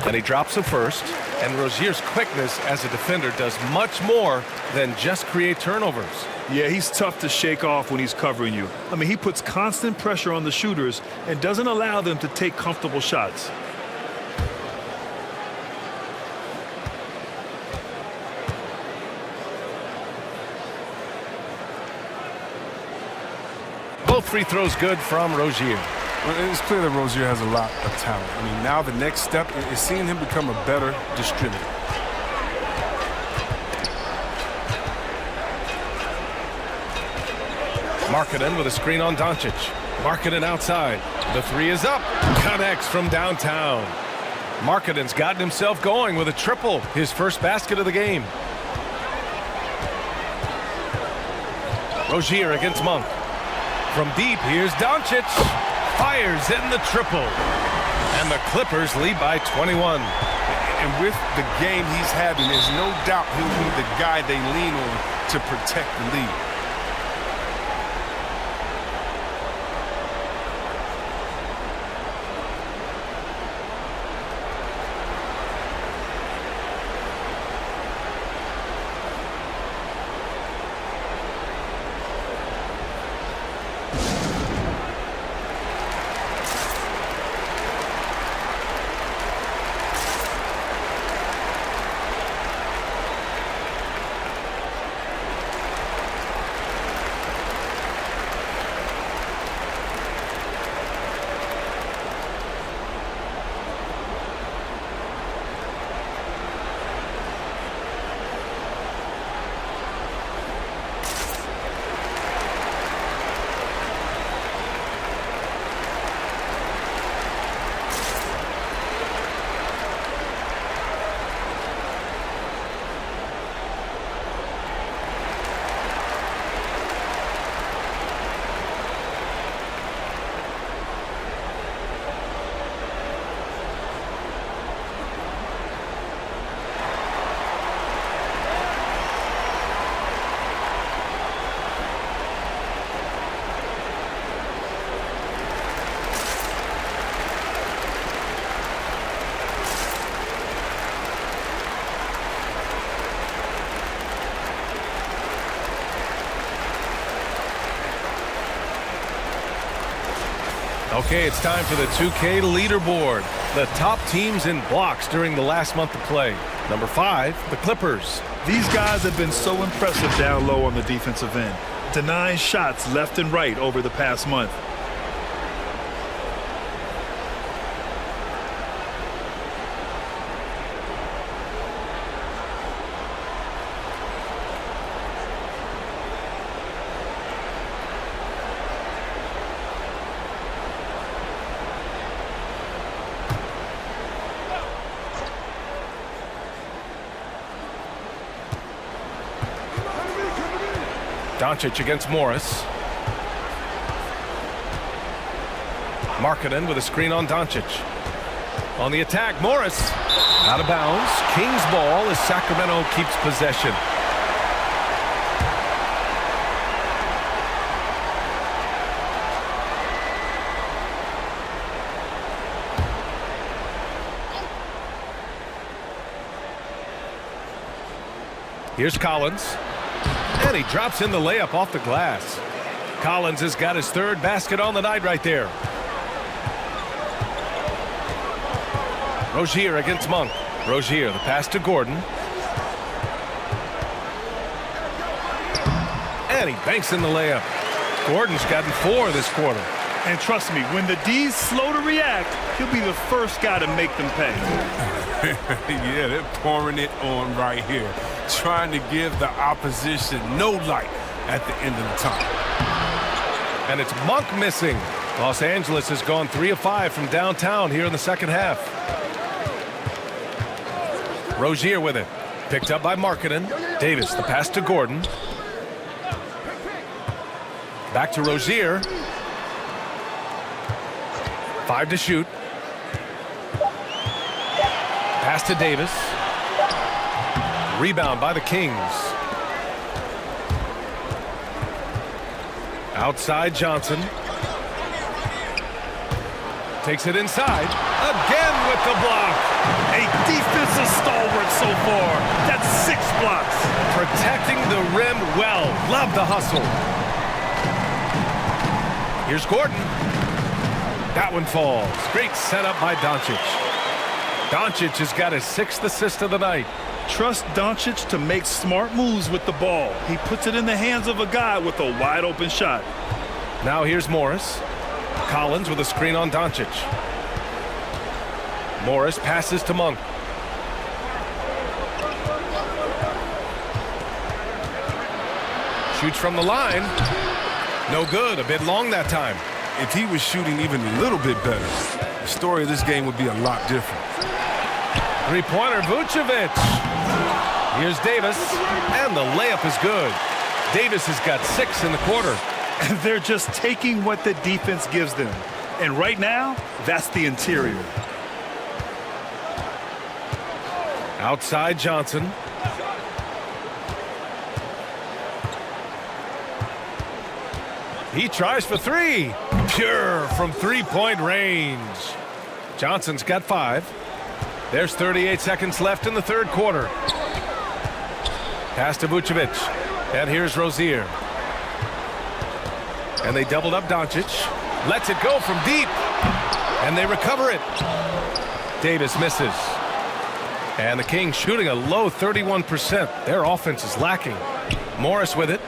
And he drops the first. And Rozier's quickness as a defender does much more than just create turnovers. Yeah, he's tough to shake off when he's covering you. I mean, he puts constant pressure on the shooters and doesn't allow them to take comfortable shots. Both free throws good from Rozier. Well, it's clear that Rozier has a lot of talent. I mean, now the next step is seeing him become a better distributor. Markkanen with a screen on Doncic. Markkanen outside. The 3 is up. Connects from downtown. Markkanen's gotten himself going with a triple. His first basket of the game. Rozier against Monk. From deep, here's Doncic. Fires in the triple. And the Clippers lead by 21. And with the game he's having, there's no doubt he'll be the guy they lean on to protect the lead. Okay, it's time for the 2K leaderboard. The top teams in blocks during the last month of play. Number 5, the Clippers. These guys have been so impressive down low on the defensive end, denying shots left and right over the past month. Doncic against Morris. Markkanen with a screen on Doncic. On the attack, Morris. Out of bounds. Kings ball as Sacramento keeps possession. Here's Collins. And he drops in the layup off the glass. Collins has got his 3rd basket on the night right there. Rozier against Monk. Rozier, the pass to Gordon. And he banks in the layup. Gordon's gotten 4 this quarter. And trust me, when the D's slow to react, he'll be the first guy to make them pay. Yeah, they're pouring it on right here, trying to give the opposition no light at the end of the tunnel. And it's Monk missing. Los Angeles has gone 3 of 5 from downtown here in the second half. Rozier with it. Picked up by Markkanen. Davis, the pass to Gordon. Back to Rozier. 5 to shoot. Pass to Davis. Rebound by the Kings. Outside Johnson. Takes it inside. Again with the block. A defensive stalwart so far. That's 6 blocks. Protecting the rim well. Love the hustle. Here's Gordon. That one falls. Great setup by Doncic. Doncic has got his 6th assist of the night. Trust Doncic to make smart moves with the ball. He puts it in the hands of a guy with a wide open shot. Now here's Morris. Collins with a screen on Doncic. Morris passes to Monk. Shoots from the line. No good. A bit long that time. If he was shooting even a little bit better, the story of this game would be a lot different. Three-pointer, Vucevic. Here's Davis, and the layup is good. Davis has got 6 in the quarter. And they're just taking what the defense gives them. And right now, that's the interior. Outside Johnson. He tries for 3. Pure from 3-point range. Johnson's got 5. There's 38 seconds left in the 3rd quarter. Pass to Vucevic. And here's Rozier. And they doubled up Doncic. Lets it go from deep. And they recover it. Davis misses. And the Kings shooting a low 31%. Their offense is lacking. Morris with it.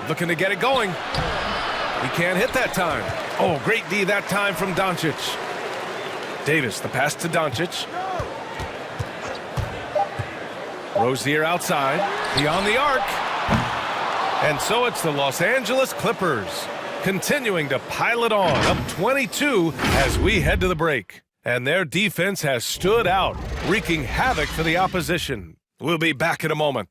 Looking to get it going. He can't hit that time. Oh, great D that time from Doncic. Davis, the pass to Doncic. Rozier outside. Beyond the arc. And so it's the Los Angeles Clippers continuing to pile it on, up 22 as we head to the break. And their defense has stood out, wreaking havoc for the opposition. We'll be back in a moment.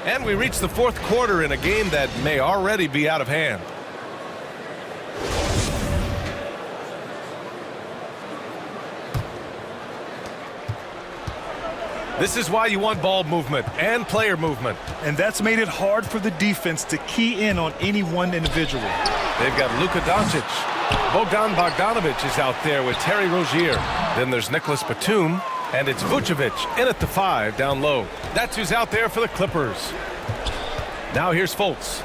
And we reach the 4th quarter in a game that may already be out of hand. This is why you want ball movement and player movement. And that's made it hard for the defense to key in on any one individual. They've got Luka Doncic. Bogdanovich is out there with Terry Rozier. Then there's Nicholas Batum, and it's Vucevic in at the 5 down low. That's who's out there for the Clippers. Now here's Fultz.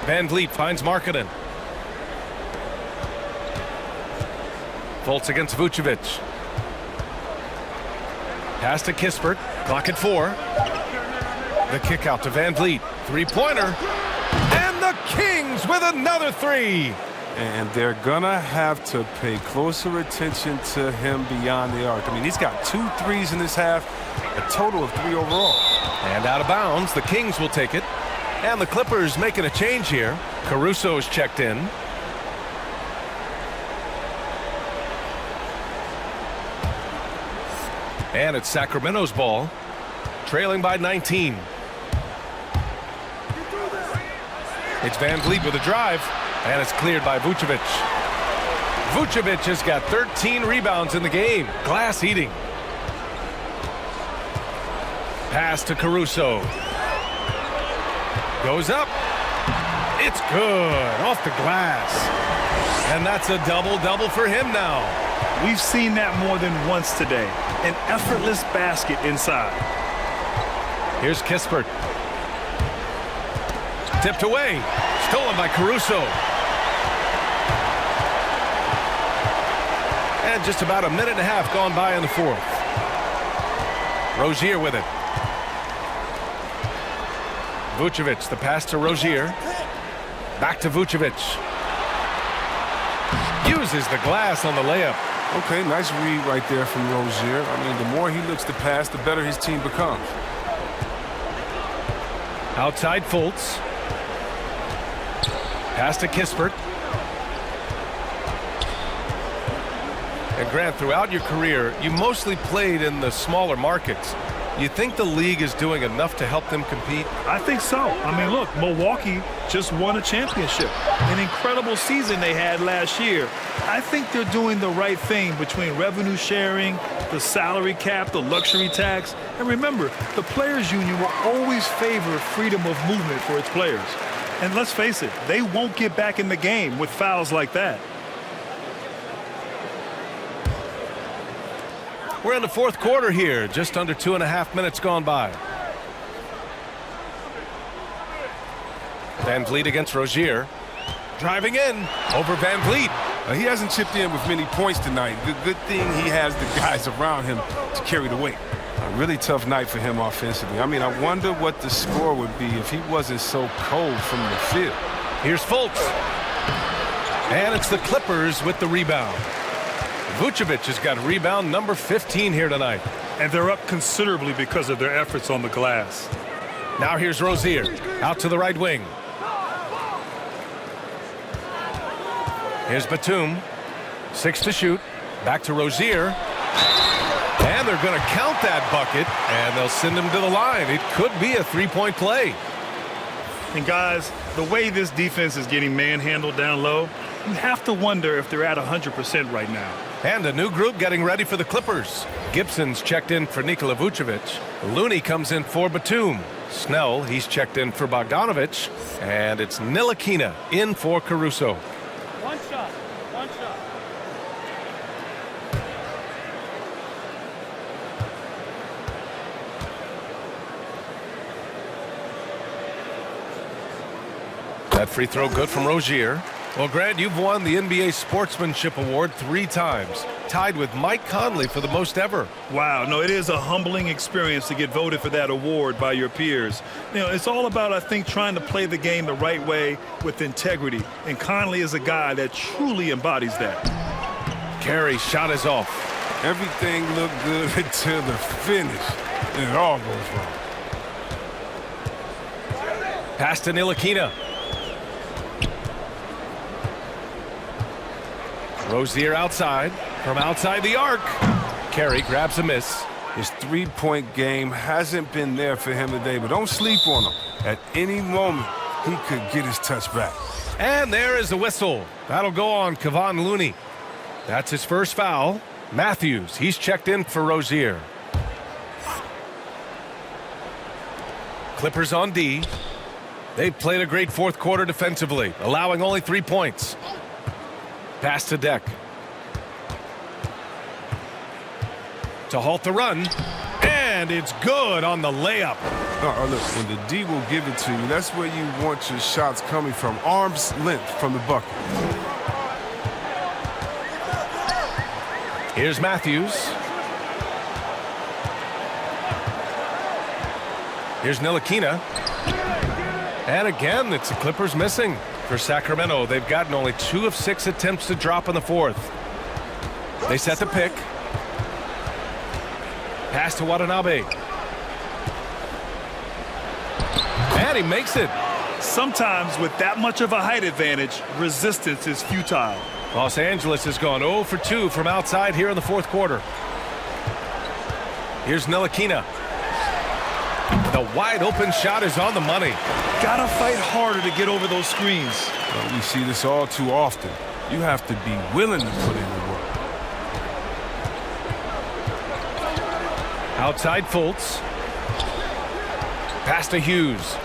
Van Vliet finds Markkanen. Fultz against Vucevic. Pass to Kispert. Clock at 4. The kick out to Van Vliet. Three-pointer. And the Kings with another 3. And they're going to have to pay closer attention to him beyond the arc. I mean, he's got 2 threes in this half, a total of 3 overall. And out of bounds, the Kings will take it. And the Clippers making a change here. Caruso is checked in. And it's Sacramento's ball, trailing by 19. It's Van Vliet with a drive, and it's cleared by Vucevic. Vucevic has got 13 rebounds in the game. Glass eating. Pass to Caruso. Goes up. It's good. Off the glass. And that's a double-double for him now. We've seen that more than once today. An effortless basket inside. Here's Kispert. Tipped away. Stolen by Caruso. And just about a minute and a half gone by in the 4th. Rozier with it. Vucevic, the pass to Rozier. Back to Vucevic. Uses the glass on the layup. Okay, nice read right there from Rozier. I mean, the more he looks to pass, the better his team becomes. Outside Fultz. Pass to Kispert. And Grant, throughout your career, you mostly played in the smaller markets. You think the league is doing enough to help them compete? I think so. I mean, look, Milwaukee just won a championship. An incredible season they had last year. I think they're doing the right thing between revenue sharing, the salary cap, the luxury tax. And remember, the players' union will always favor freedom of movement for its players. And let's face it, they won't get back in the game with fouls like that. We're in the 4th quarter here, just under 2.5 minutes gone by. Van Vliet against Rozier. Driving in over Van Vliet. He hasn't chipped in with many points tonight. Good thing he has the guys around him to carry the weight. A really tough night for him offensively. I mean, I wonder what the score would be if he wasn't so cold from the field. Here's Fultz. And it's the Clippers with the rebound. Vucevic has got rebound number 15 here tonight. And they're up considerably because of their efforts on the glass. Now here's Rozier. Out to the right wing. Here's Batum. 6 to shoot. Back to Rozier. And they're going to count that bucket, and they'll send him to the line. It could be a 3-point play. And guys, the way this defense is getting manhandled down low, you have to wonder if they're at 100% right now. And a new group getting ready for the Clippers. Gibson's checked in for Nikola Vucevic. Looney comes in for Batum. Snell, he's checked in for Bogdanovich. And it's Ntilikina in for Caruso. One shot. That free throw good from Rozier. Well, Grant, you've won the NBA Sportsmanship Award 3 times, tied with Mike Conley for the most ever. Wow, no, it is a humbling experience to get voted for that award by your peers. You know, it's all about, I think, trying to play the game the right way with integrity, and Conley is a guy that truly embodies that. Carey's shot is off. Everything looked good until the finish, and it all goes wrong. Pass to Ntilikina. Rozier outside, from outside the arc. Carey grabs a miss. His three-point game hasn't been there for him today, but don't sleep on him. At any moment, he could get his touch back. And there is the whistle. That'll go on Kevon Looney. That's his first foul. Matthews, he's checked in for Rozier. Clippers on D. They've played a great fourth quarter defensively, allowing only 3 points. Pass to Deck. To halt the run. And it's good on the layup. Look, when the D will give it to you, that's where you want your shots coming from. Arm's length from the bucket. Here's Matthews. Here's Ntilikina. And again, it's the Clippers missing. For Sacramento, they've gotten only 2 of 6 attempts to drop in the fourth. They set the pick. Pass to Watanabe. And he makes it. Sometimes with that much of a height advantage, resistance is futile. Los Angeles has gone 0 for 2 from outside here in the fourth quarter. Here's Ntilikina. The wide open shot is on the money. Gotta fight harder to get over those screens. Well, we see this all too often. You have to be willing to put in the work. Outside Fultz. Pass to Hughes.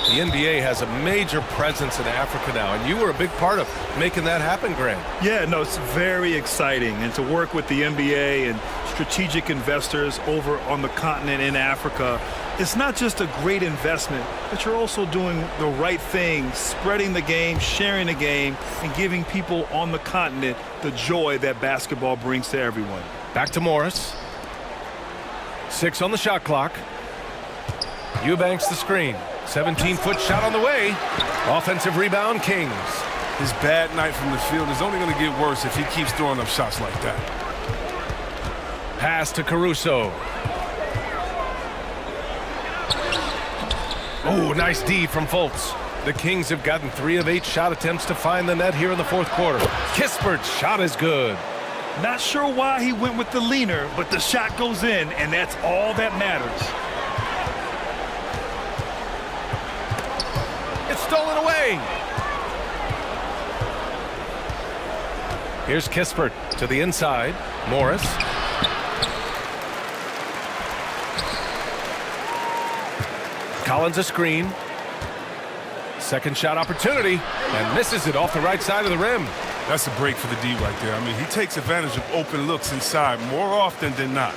The NBA has a major presence in Africa now, and you were a big part of making that happen, Grant. Yeah, no, it's very exciting. And to work with the NBA and strategic investors over on the continent in Africa, it's not just a great investment, but you're also doing the right thing, spreading the game, sharing the game, and giving people on the continent the joy that basketball brings to everyone. Back to Morris. 6 on the shot clock. Eubanks the screen. 17-foot shot on the way. Offensive rebound, Kings. His bad night from the field is only going to get worse if he keeps throwing up shots like that. Pass to Caruso. Oh, nice D from Fultz. The Kings have gotten 3 of 8 shot attempts to find the net here in the fourth quarter. Kispert's shot is good. Not sure why he went with the leaner, but the shot goes in, and that's all that matters. It's stolen away. Here's Kispert to the inside. Morris. Collins a screen. Second shot opportunity, and misses it off the right side of the rim. That's a break for the D right there. I mean, he takes advantage of open looks inside more often than not.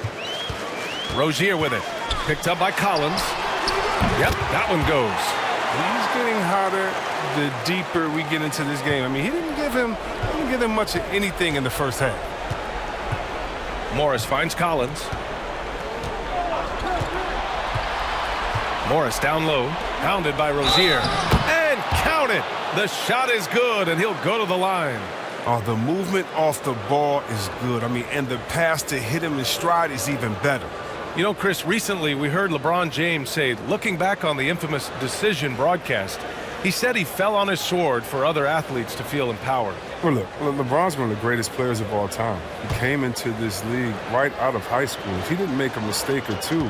Rozier with it. Picked up by Collins. Yep, that one goes. He's getting hotter the deeper we get into this game. I mean, he didn't give him much of anything in the first half. Morris finds Collins. Morris down low. Pounded by Rozier. And count it. The shot is good, and he'll go to the line. Oh, the movement off the ball is good. I mean, and the pass to hit him in stride is even better. You know, Chris, recently we heard LeBron James say, looking back on the infamous decision broadcast, he said he fell on his sword for other athletes to feel empowered. Well, look, LeBron's one of the greatest players of all time. He came into this league right out of high school. If he didn't make a mistake or two,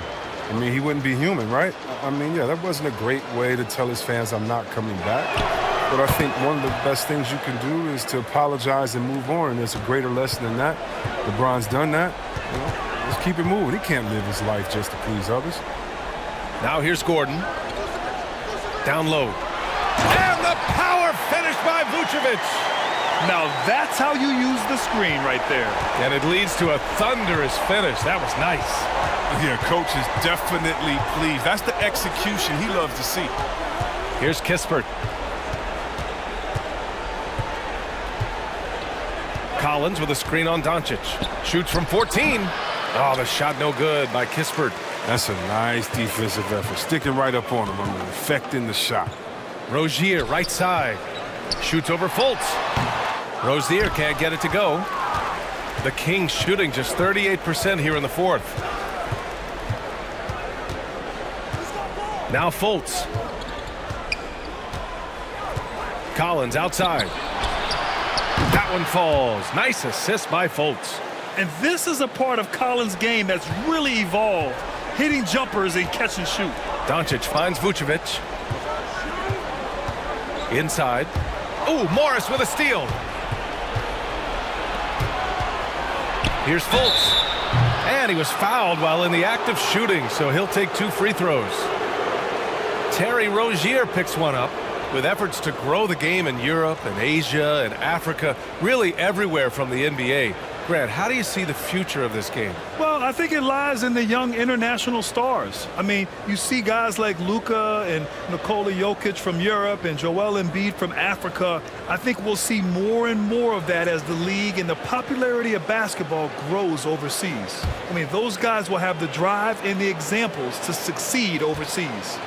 I mean, he wouldn't be human, right? I mean, yeah, that wasn't a great way to tell his fans I'm not coming back. But I think one of the best things you can do is to apologize and move on. And there's a greater lesson than that. LeBron's done that. You know, just keep it moving. He can't live his life just to please others. Now here's Gordon. Down low. And the power finish by Vucevic. Now that's how you use the screen right there. And it leads to a thunderous finish. That was nice. Yeah, coach is definitely pleased. That's the execution he loves to see. Here's Kispert. Collins with a screen on Doncic. Shoots from 14. Oh, the shot no good by Kispert. That's a nice defensive effort. Sticking right up on him. I mean, affecting the shot. Rozier, right side. Shoots over Fultz. Rozier can't get it to go. The Kings shooting just 38% here in the fourth. Now Fultz. Collins outside. That one falls. Nice assist by Fultz. And this is a part of Collins' game that's really evolved. Hitting jumpers and catch and shoot. Doncic finds Vucevic. Inside. Oh, Morris with a steal. Here's Fultz. And he was fouled while in the act of shooting, so he'll take 2 free throws. Terry Rozier picks one up. With efforts to grow the game in Europe and Asia and Africa, really everywhere from the NBA. Grant, how do you see the future of this game? Well, I think it lies in the young international stars. I mean, you see guys like Luka and Nikola Jokic from Europe and Joel Embiid from Africa. I think we'll see more and more of that as the league and the popularity of basketball grows overseas. I mean, those guys will have the drive and the examples to succeed overseas.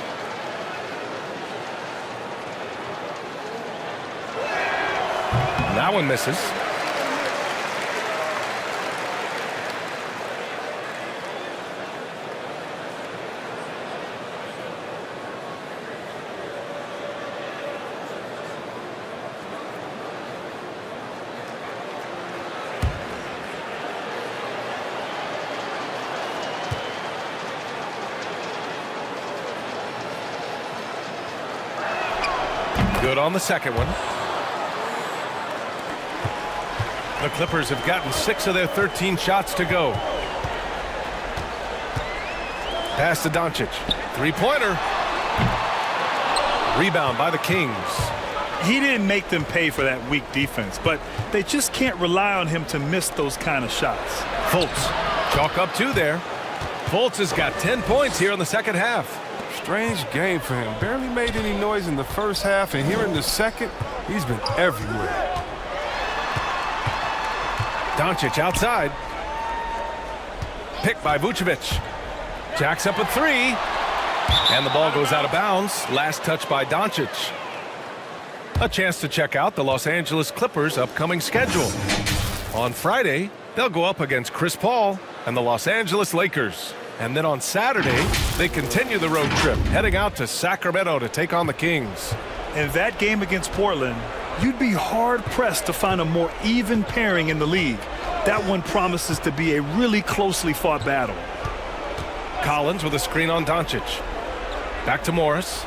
That one misses. Good on the second one. The Clippers have gotten 6 of their 13 shots to go. Pass to Doncic. Three-pointer. Rebound by the Kings. He didn't make them pay for that weak defense, but they just can't rely on him to miss those kind of shots. Fultz. Chalk up 2 there. Fultz has got 10 points here in the second half. Strange game for him. Barely made any noise in the first half, and here in the second, he's been everywhere. Doncic outside. Picked by Vucevic. Jacks up a 3. And the ball goes out of bounds. Last touch by Doncic. A chance to check out the Los Angeles Clippers' upcoming schedule. On Friday, they'll go up against Chris Paul and the Los Angeles Lakers. And then on Saturday, they continue the road trip, heading out to Sacramento to take on the Kings. In that game against Portland, you'd be hard-pressed to find a more even pairing in the league. That one promises to be a really closely fought battle. Collins with a screen on Doncic. Back to Morris.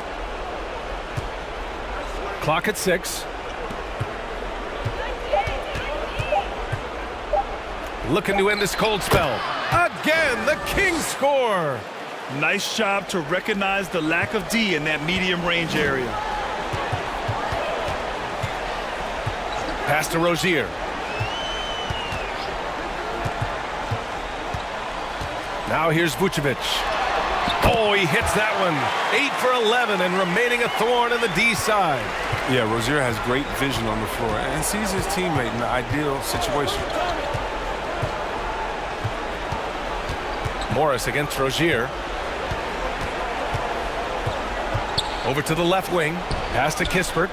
Clock at 6. Looking to end this cold spell. Again, the Kings score. Nice job to recognize the lack of D in that medium range area. Pass to Rozier. Now here's Vucevic. Oh, he hits that one. 8 for 11 and remaining a thorn in the D side. Yeah, Rozier has great vision on the floor and sees his teammate in the ideal situation. Morris against Rozier. Over to the left wing. Pass to Kispert.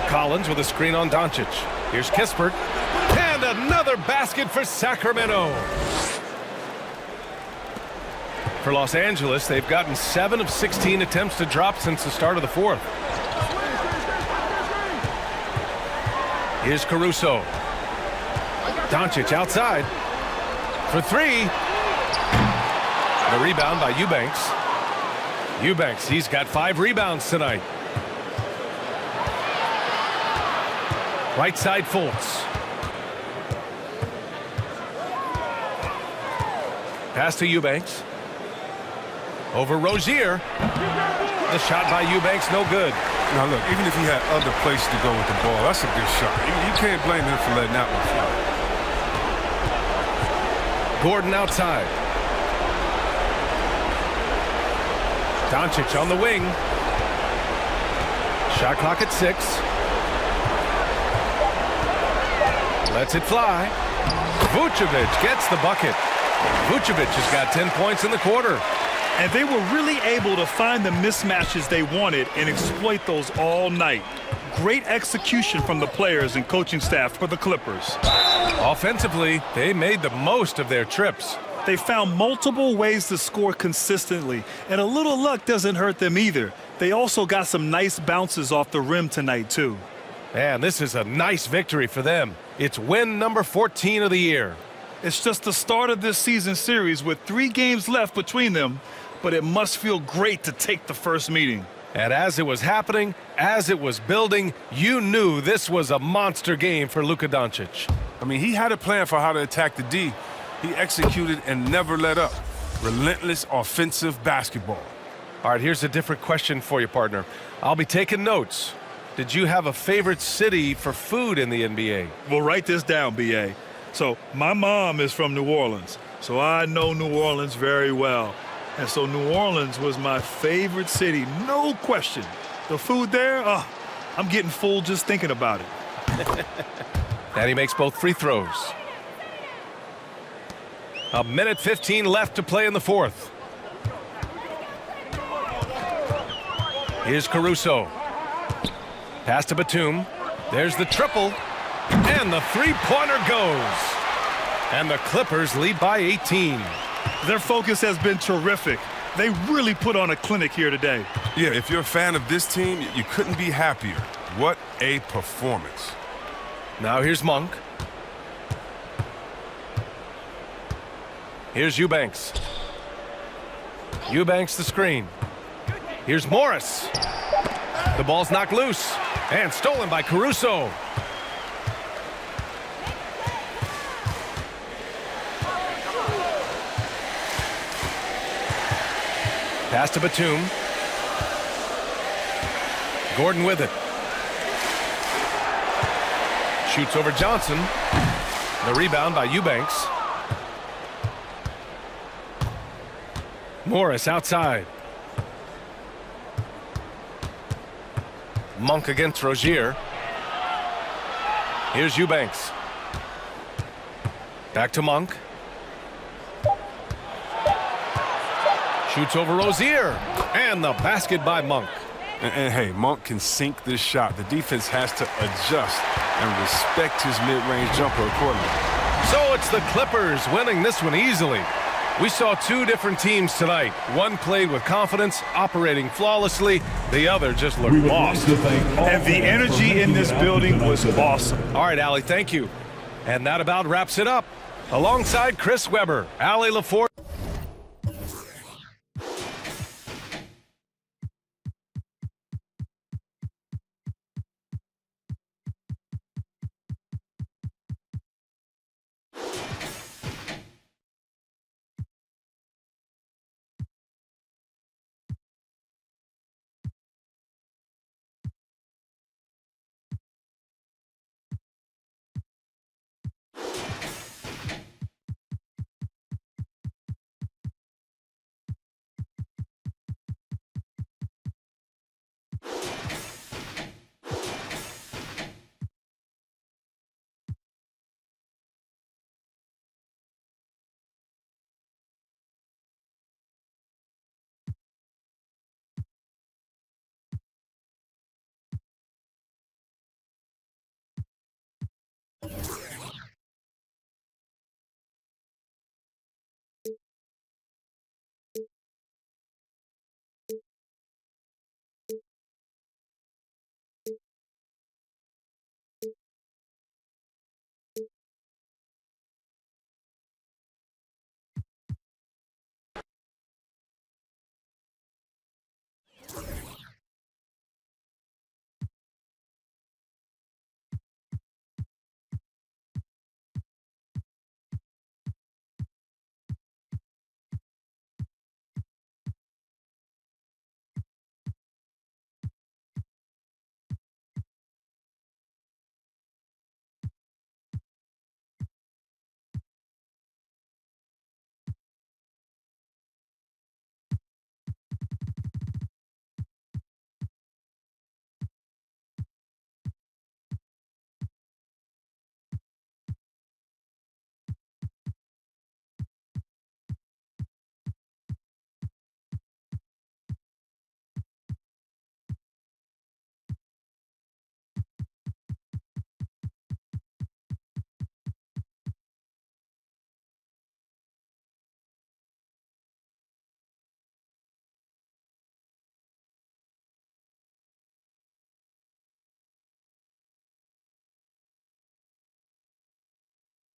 Collins with a screen on Doncic. Here's Kispert. And another basket for Sacramento. For Los Angeles, they've gotten 7 of 16 attempts to drop since the start of the fourth. Here's Caruso. Doncic outside for 3. The rebound by Eubanks. Eubanks, he's got 5 rebounds tonight. Right side Fultz. Pass to Eubanks. Over Rozier. The shot by Eubanks, no good. Now look, even if he had other places to go with the ball, that's a good shot. You can't blame him for letting that one fly. Gordon outside. Doncic on the wing. Shot clock at 6. Lets it fly. Vucevic gets the bucket. Vucevic has got 10 points in the quarter. And they were really able to find the mismatches they wanted and exploit those all night. Great execution from the players and coaching staff for the Clippers. Offensively, they made the most of their trips. They found multiple ways to score consistently, and a little luck doesn't hurt them either. They also got some nice bounces off the rim tonight, too. And this is a nice victory for them. It's win number 14 of the year. It's just the start of this season series with 3 games left between them, but it must feel great to take the first meeting. And as it was happening, as it was building, you knew this was a monster game for Luka Doncic. I mean, he had a plan for how to attack the D. He executed and never let up. relentless offensive basketball. All right, here's a different question for you, partner. I'll be taking notes. Did you have a favorite city for food in the NBA? Well, write this down, B.A. So my mom is from New Orleans, so I know New Orleans very well. And so New Orleans was my favorite city, no question. The food there, I'm getting full just thinking about it. And he makes both free throws. A minute 15 left to play in the fourth. Here's Caruso. Pass to Batum. There's the triple. And the three-pointer goes. And the Clippers lead by 18. Their focus has been terrific. They really put on a clinic here today. Yeah, if you're a fan of this team, you couldn't be happier. What a performance. Now here's Monk. Here's Eubanks. Eubanks the screen. Here's Morris. The ball's knocked loose and stolen by Caruso. Pass to Batum. Gordon with it. Shoots over Johnson. The rebound by Eubanks. Morris outside. Monk against Rozier. Here's Eubanks. Back to Monk. Shoots over Rozier. And the basket by Monk. And hey, Monk can sink this shot. The defense has to adjust and respect his mid-range jumper accordingly. So it's the Clippers winning this one easily. We saw two different teams tonight. One played with confidence, operating flawlessly. The other just looked lost. And the energy in this building was awesome. All right, Allie, thank you. And that about wraps it up. Alongside Chris Webber, Allie LaForge.